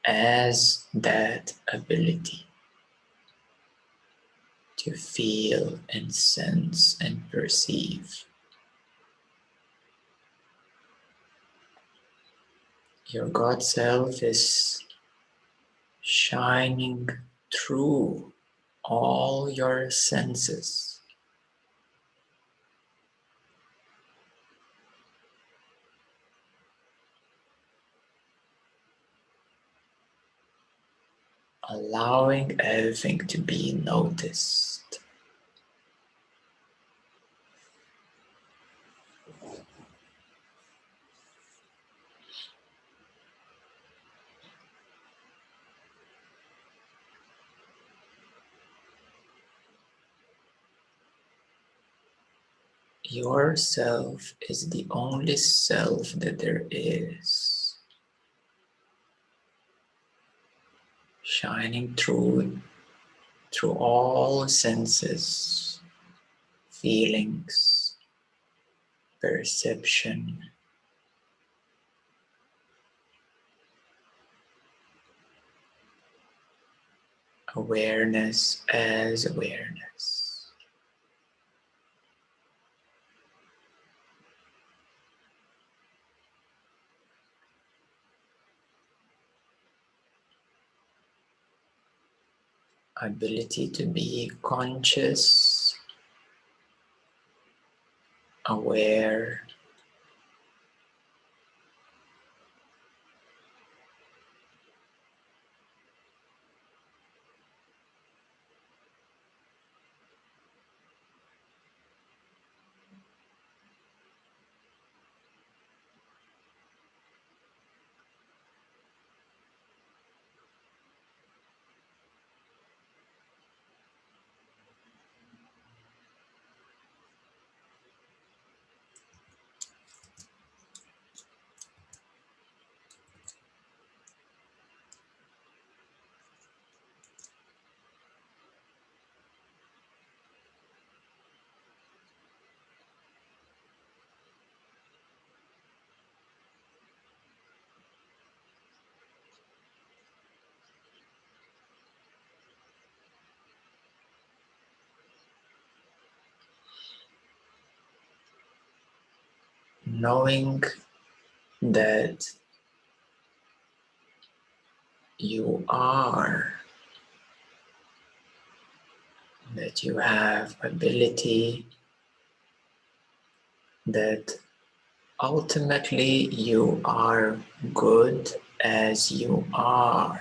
as that ability to feel and sense and perceive. Your God self is shining through all your senses, allowing everything to be noticed. Your self is the only self that there is, shining through all senses, feelings, perception, awareness as awareness. Ability to be conscious, aware, knowing that you are, that you have ability, that ultimately you are good as you are,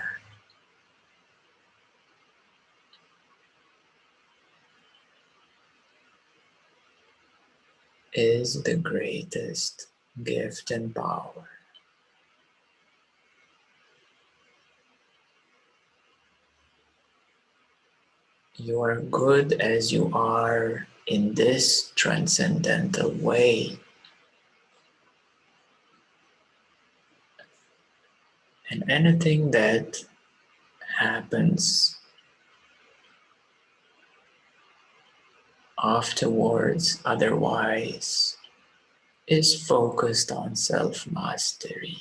is the greatest gift and power. You are good as you are in this transcendental way. And anything that happens afterwards, otherwise, is focused on self-mastery.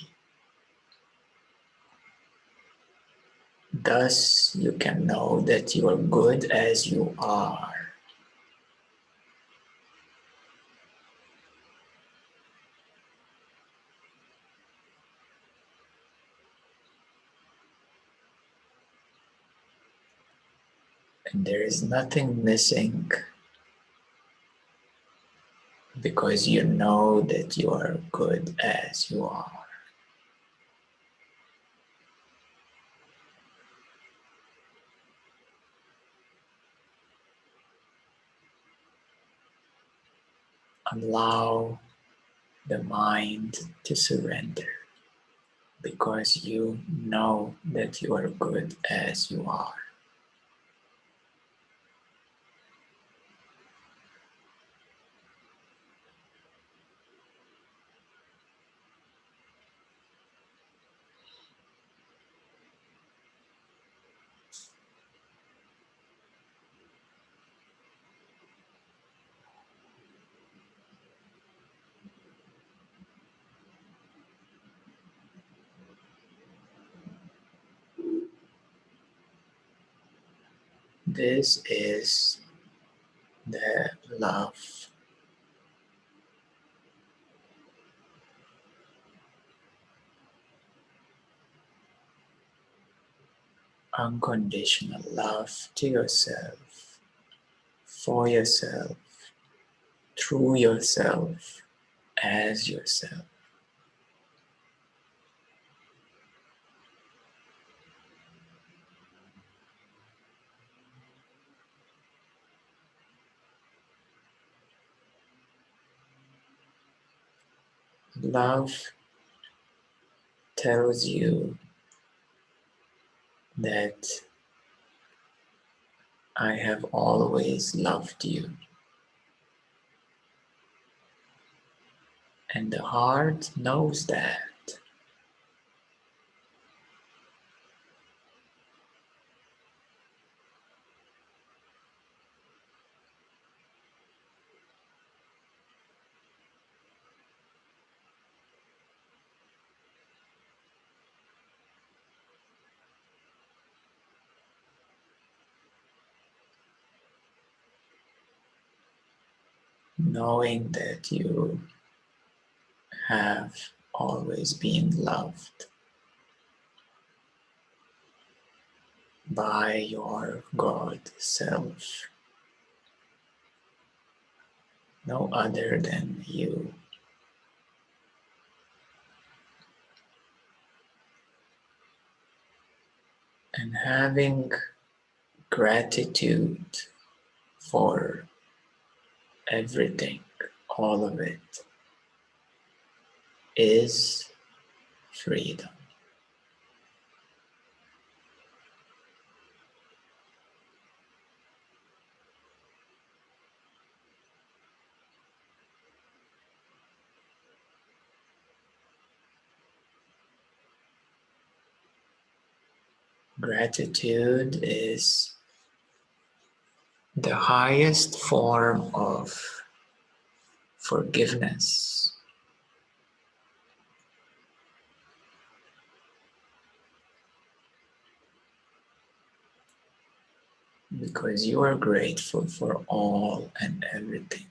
Thus, you can know that you are good as you are. And there is nothing missing because you know that you are good as you are. Allow the mind to surrender because you know that you are good as you are. This is the love, unconditional love to yourself, for yourself, through yourself, as yourself. Love tells you that I have always loved you. And the heart knows that. Knowing that you have always been loved by your God self, no other than you. And having gratitude for everything, all of it, is freedom. Gratitude is the highest form of forgiveness because you are grateful for all and everything.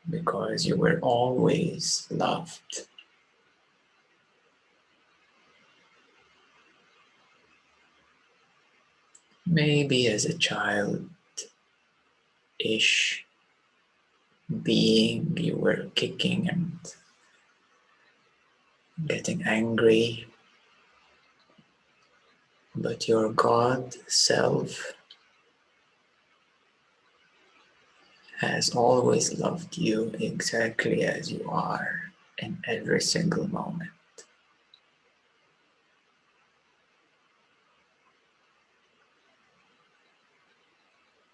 because you were always loved. Maybe as a child-ish being, you were kicking and getting angry, but your God self has always loved you exactly as you are in every single moment.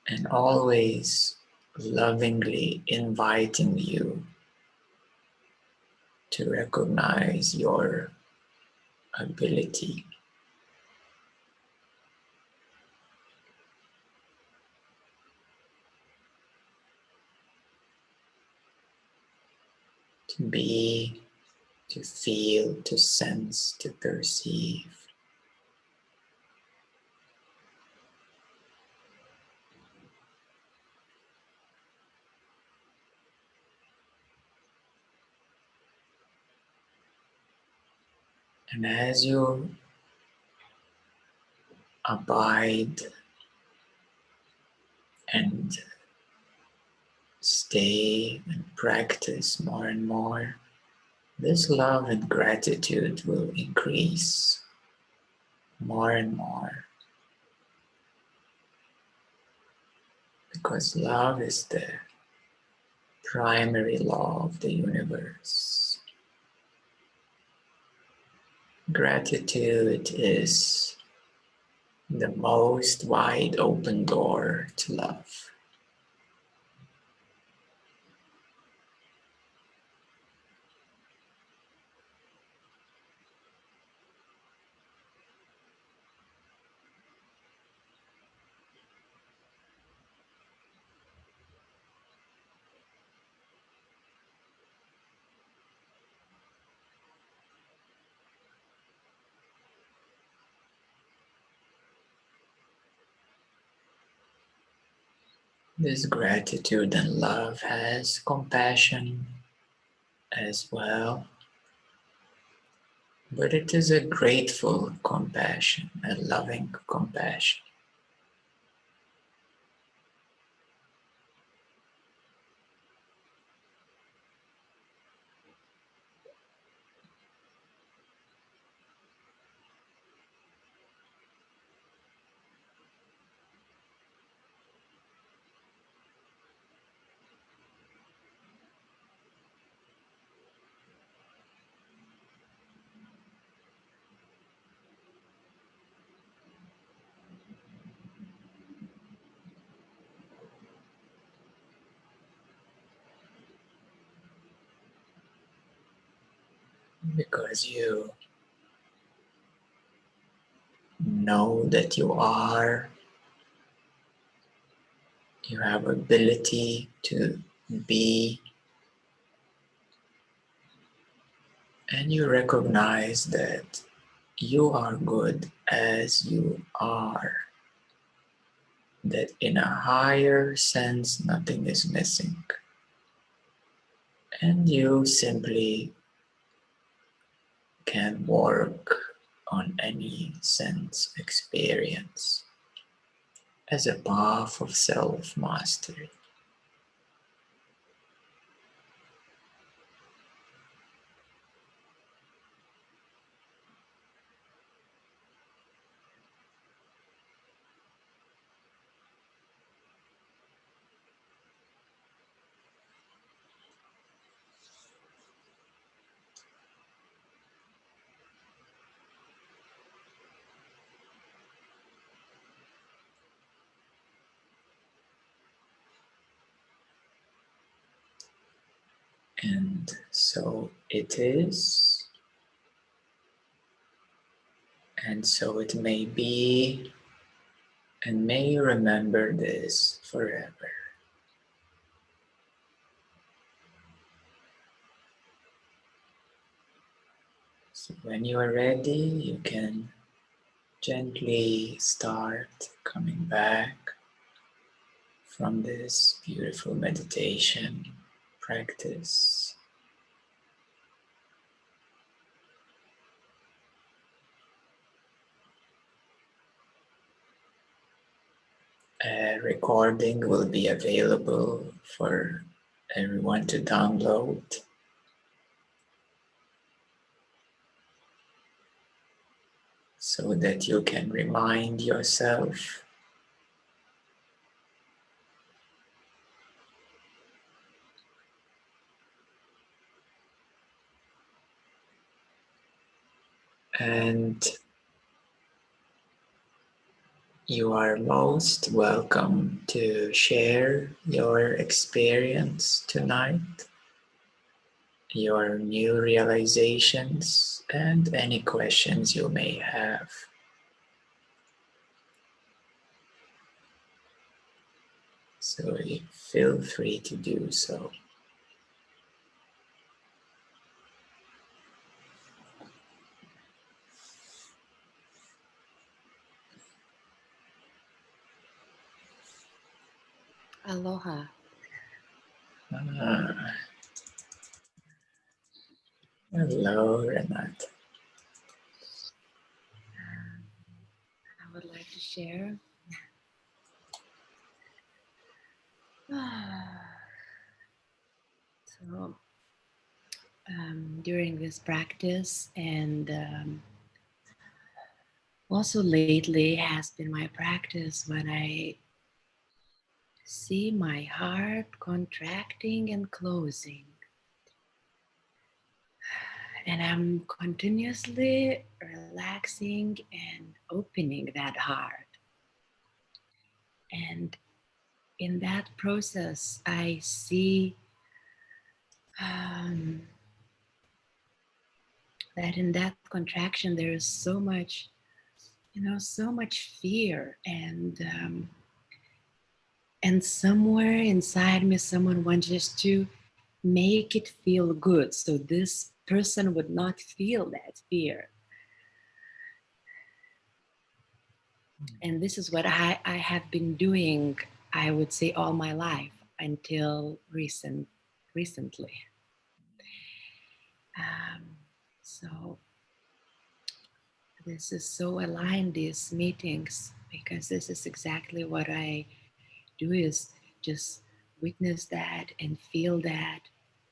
And always lovingly inviting you to recognize your ability to be, to feel, to sense, to perceive. And as you abide and stay and practice more and more, this love and gratitude will increase more and more, because love is the primary law of the universe. Gratitude is the most wide open door to love. This gratitude and love has compassion as well, but it is a grateful compassion, a loving compassion. Because you know that you have ability to be, and you recognize that you are good as you are, that in a higher sense nothing is missing, and you simply can work on any sense experience as a path of self-mastery. And so it is, and so it may be, and may you remember this forever. So when you are ready, you can gently start coming back from this beautiful meditation practice. A recording will be available for everyone to download, so that you can remind yourself and you are most welcome to share your experience tonight, your new realizations, and any questions you may have. So feel free to do so. Aloha. Hello, Renat. I would like to share. So, during this practice, and also lately has been my practice when I see my heart contracting and closing. And I'm continuously relaxing and opening that heart. And in that process, I see that in that contraction, there is so much, so much fear. And somewhere inside me, someone wants just to make it feel good. So this person would not feel that fear. And this is what I have been doing, I would say, all my life until recently. So this is so aligned, these meetings, because this is exactly what I do, is just witness that and feel that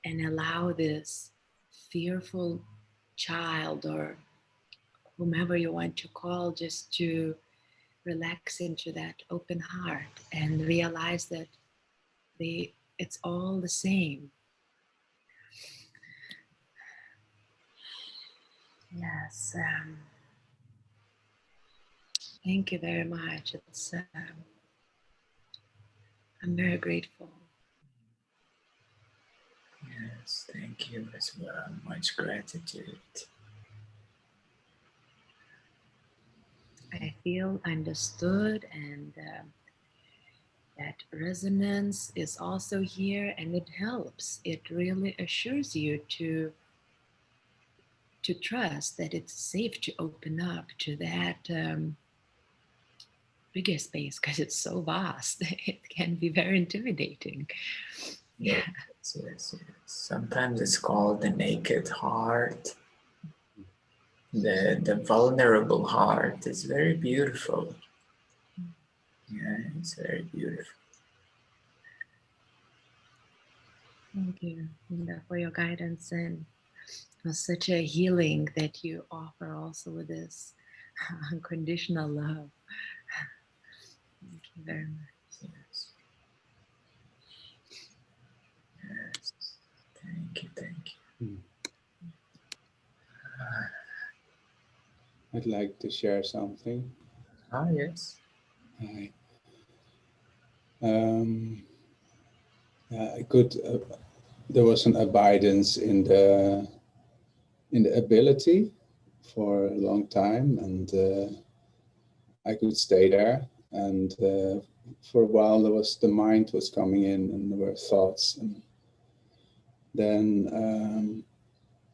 and allow this fearful child or whomever you want to call just to relax into that open heart and realize that it's all the same. Yes. Thank you very much. I'm very grateful. Yes, thank you as well. Much gratitude. I feel understood, and that resonance is also here, and it helps. It really assures you to trust that it's safe to open up to that bigger space, because it's so vast. It can be very intimidating. Yes, yes. Sometimes it's called the naked heart. The vulnerable heart is very beautiful. Yeah, it's very beautiful. Thank you, Linda, for your guidance, and it was such a healing that you offer also with this unconditional love. Thank you very much. Yes. Yes. Thank you, thank you. I'd like to share something. Yes. Hi. I could. There was an abidance in the ability for a long time, and I could stay there. And for a while, the mind was coming in, and there were thoughts, and then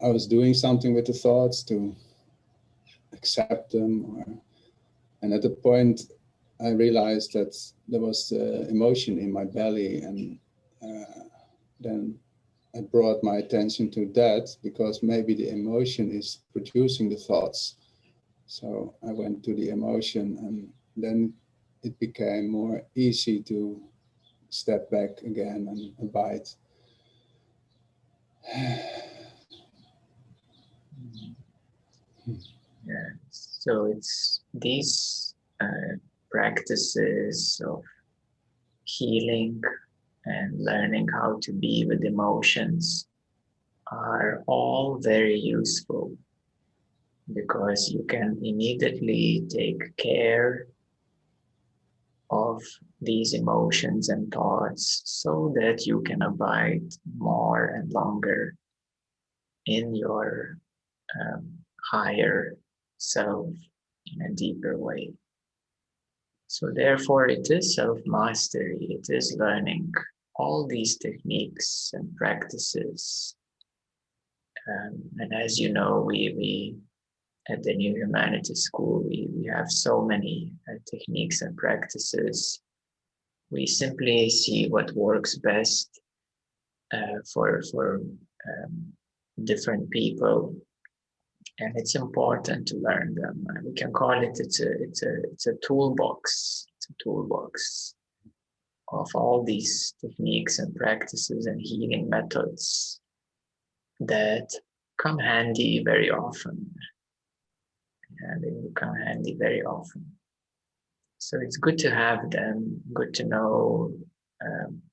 I was doing something with the thoughts to accept them, and at the point, I realized that there was emotion in my belly, and then I brought my attention to that because maybe the emotion is producing the thoughts. So I went to the emotion, and then it became more easy to step back again and abide. Yeah. So it's these practices of healing and learning how to be with emotions are all very useful because you can immediately take care of these emotions and thoughts so that you can abide more and longer in your um, higher self in a deeper way. So therefore it is self-mastery, it is learning all these techniques and practices. And as you know, we at the New Humanities School, we have so many techniques and practices. We simply see what works best for different people, and it's important to learn them. We can call it it's a toolbox. It's a toolbox of all these techniques and practices and healing methods that come handy very often. And they will come handy very often. So it's good to have them, good to know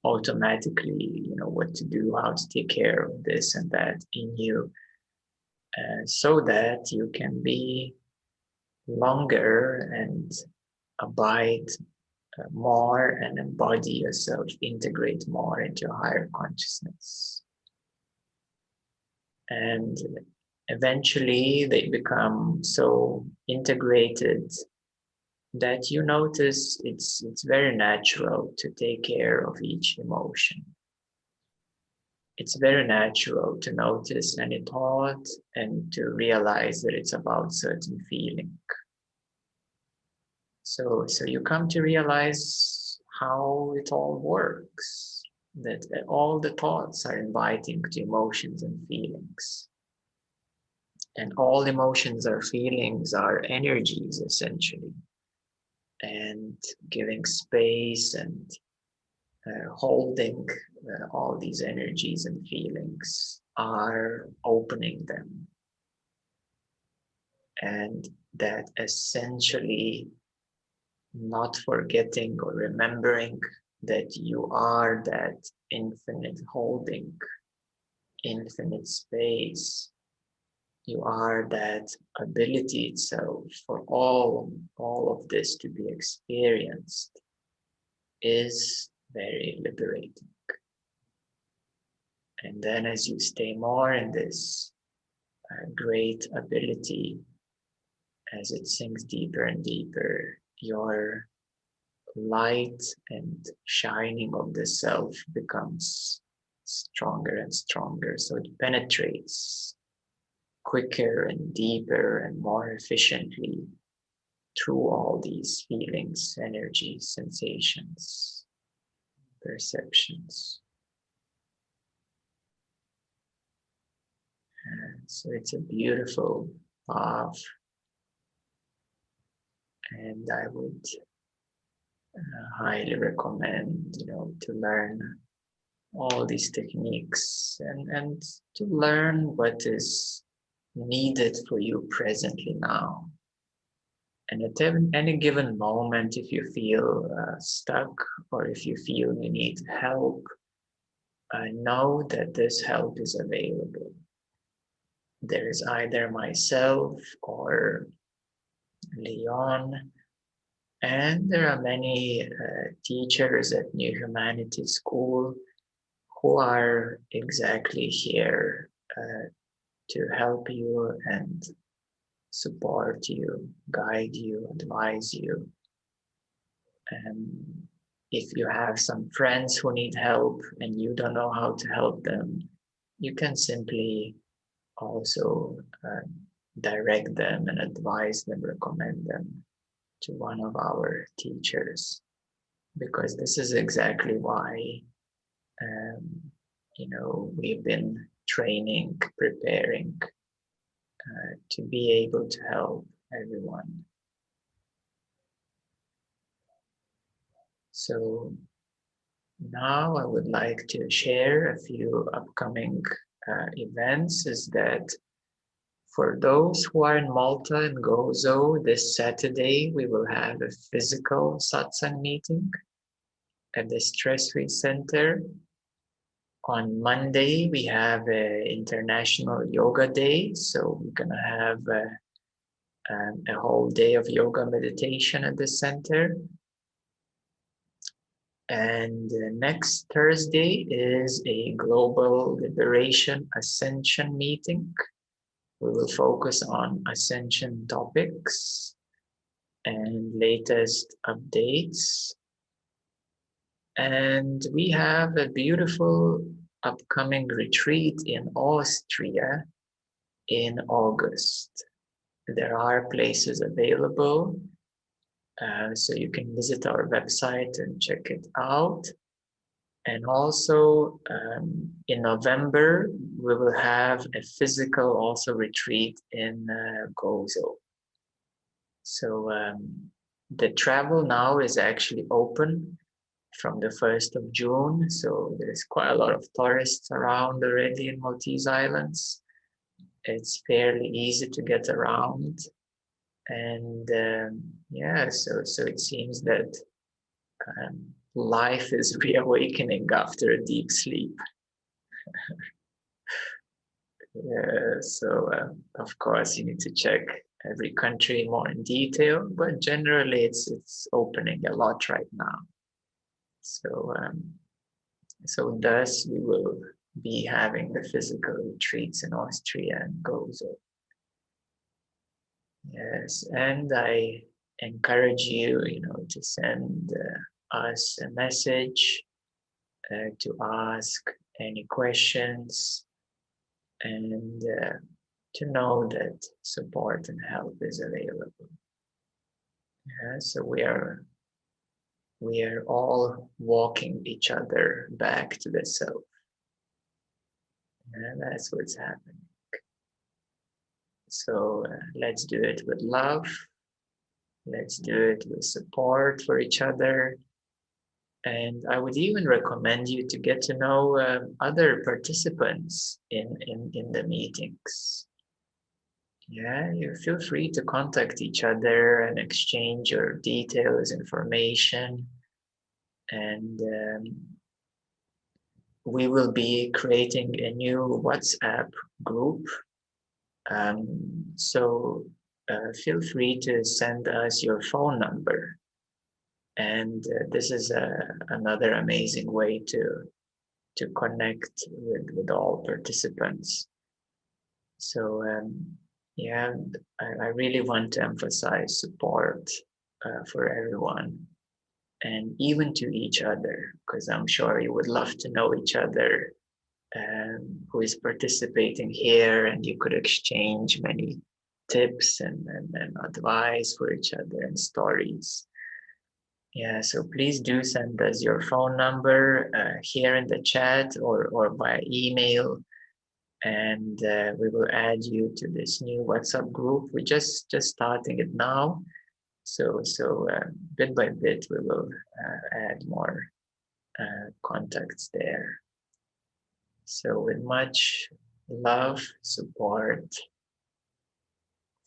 automatically, what to do, how to take care of this and that in you, so that you can be longer and abide more and embody yourself, integrate more into your higher consciousness. And eventually they become so integrated that you notice it's very natural to take care of each emotion. It's very natural to notice any thought and to realize that it's about certain feeling. So you come to realize how it all works, that all the thoughts are inviting to emotions and feelings. And all emotions or feelings are energies, essentially. And giving space and holding all these energies and feelings are opening them. And that essentially not forgetting or remembering that you are that infinite holding, infinite space. You are that ability itself for all of this to be experienced is very liberating. And then as you stay more in this great ability, as it sinks deeper and deeper, your light and shining of the self becomes stronger and stronger. So it penetrates quicker and deeper and more efficiently through all these feelings, energies, sensations, perceptions. And so it's a beautiful path, and I would highly recommend, to learn all these techniques and to learn what is needed for you presently now. And at any given moment, if you feel stuck or if you feel you need help, know that this help is available. There is either myself or Leon, and there are many teachers at New Humanities School who are exactly here to help you and support you, guide you, advise you. And if you have some friends who need help and you don't know how to help them, you can simply also direct them and advise them, recommend them to one of our teachers. Because this is exactly why we've been training, preparing to be able to help everyone. So now I would like to share a few upcoming events. Is that for those who are in Malta and Gozo, this Saturday we will have a physical satsang meeting at the Stress Free Center. On Monday we have an International Yoga Day, so we're gonna have a whole day of yoga meditation at the center. And next Thursday is a Global Liberation Ascension meeting. We will focus on ascension topics and latest updates. And we have a beautiful upcoming retreat in Austria in August. There are places available, so you can visit our website and check it out. And also in November, we will have a physical also retreat in Gozo. So the travel now is actually open from the 1st of June. So there's quite a lot of tourists around already in Maltese Islands. It's fairly easy to get around. And yeah, so it seems that life is reawakening after a deep sleep. So of course you need to check every country more in detail, but generally it's opening a lot right now. So so thus we will be having the physical retreats in Austria and Gozo. Yes, and I encourage you, to send us a message, to ask any questions, and to know that support and help is available. Yeah, so we are all walking each other back to the self. And that's what's happening. So let's do it with love. Let's do it with support for each other. And I would even recommend you to get to know other participants in the meetings. Yeah, you feel free to contact each other and exchange your details, information. And we will be creating a new WhatsApp group. So feel free to send us your phone number. And this is another amazing way to connect with all participants. So yeah, I really want to emphasize support for everyone and even to each other, because I'm sure you would love to know each other who is participating here, and you could exchange many tips and advice for each other and stories. Yeah, so please do send us your phone number here in the chat or by email, and we will add you to this new WhatsApp group. We're just starting it now, so bit by bit we will add more contacts there. So with much love, support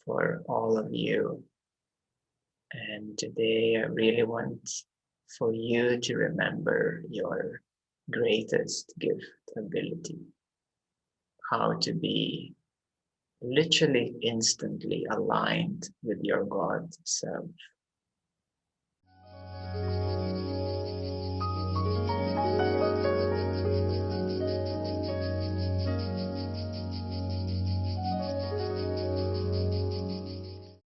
for all of you. And today I really want for you to remember your greatest gift ability, how to be literally instantly aligned with your God self.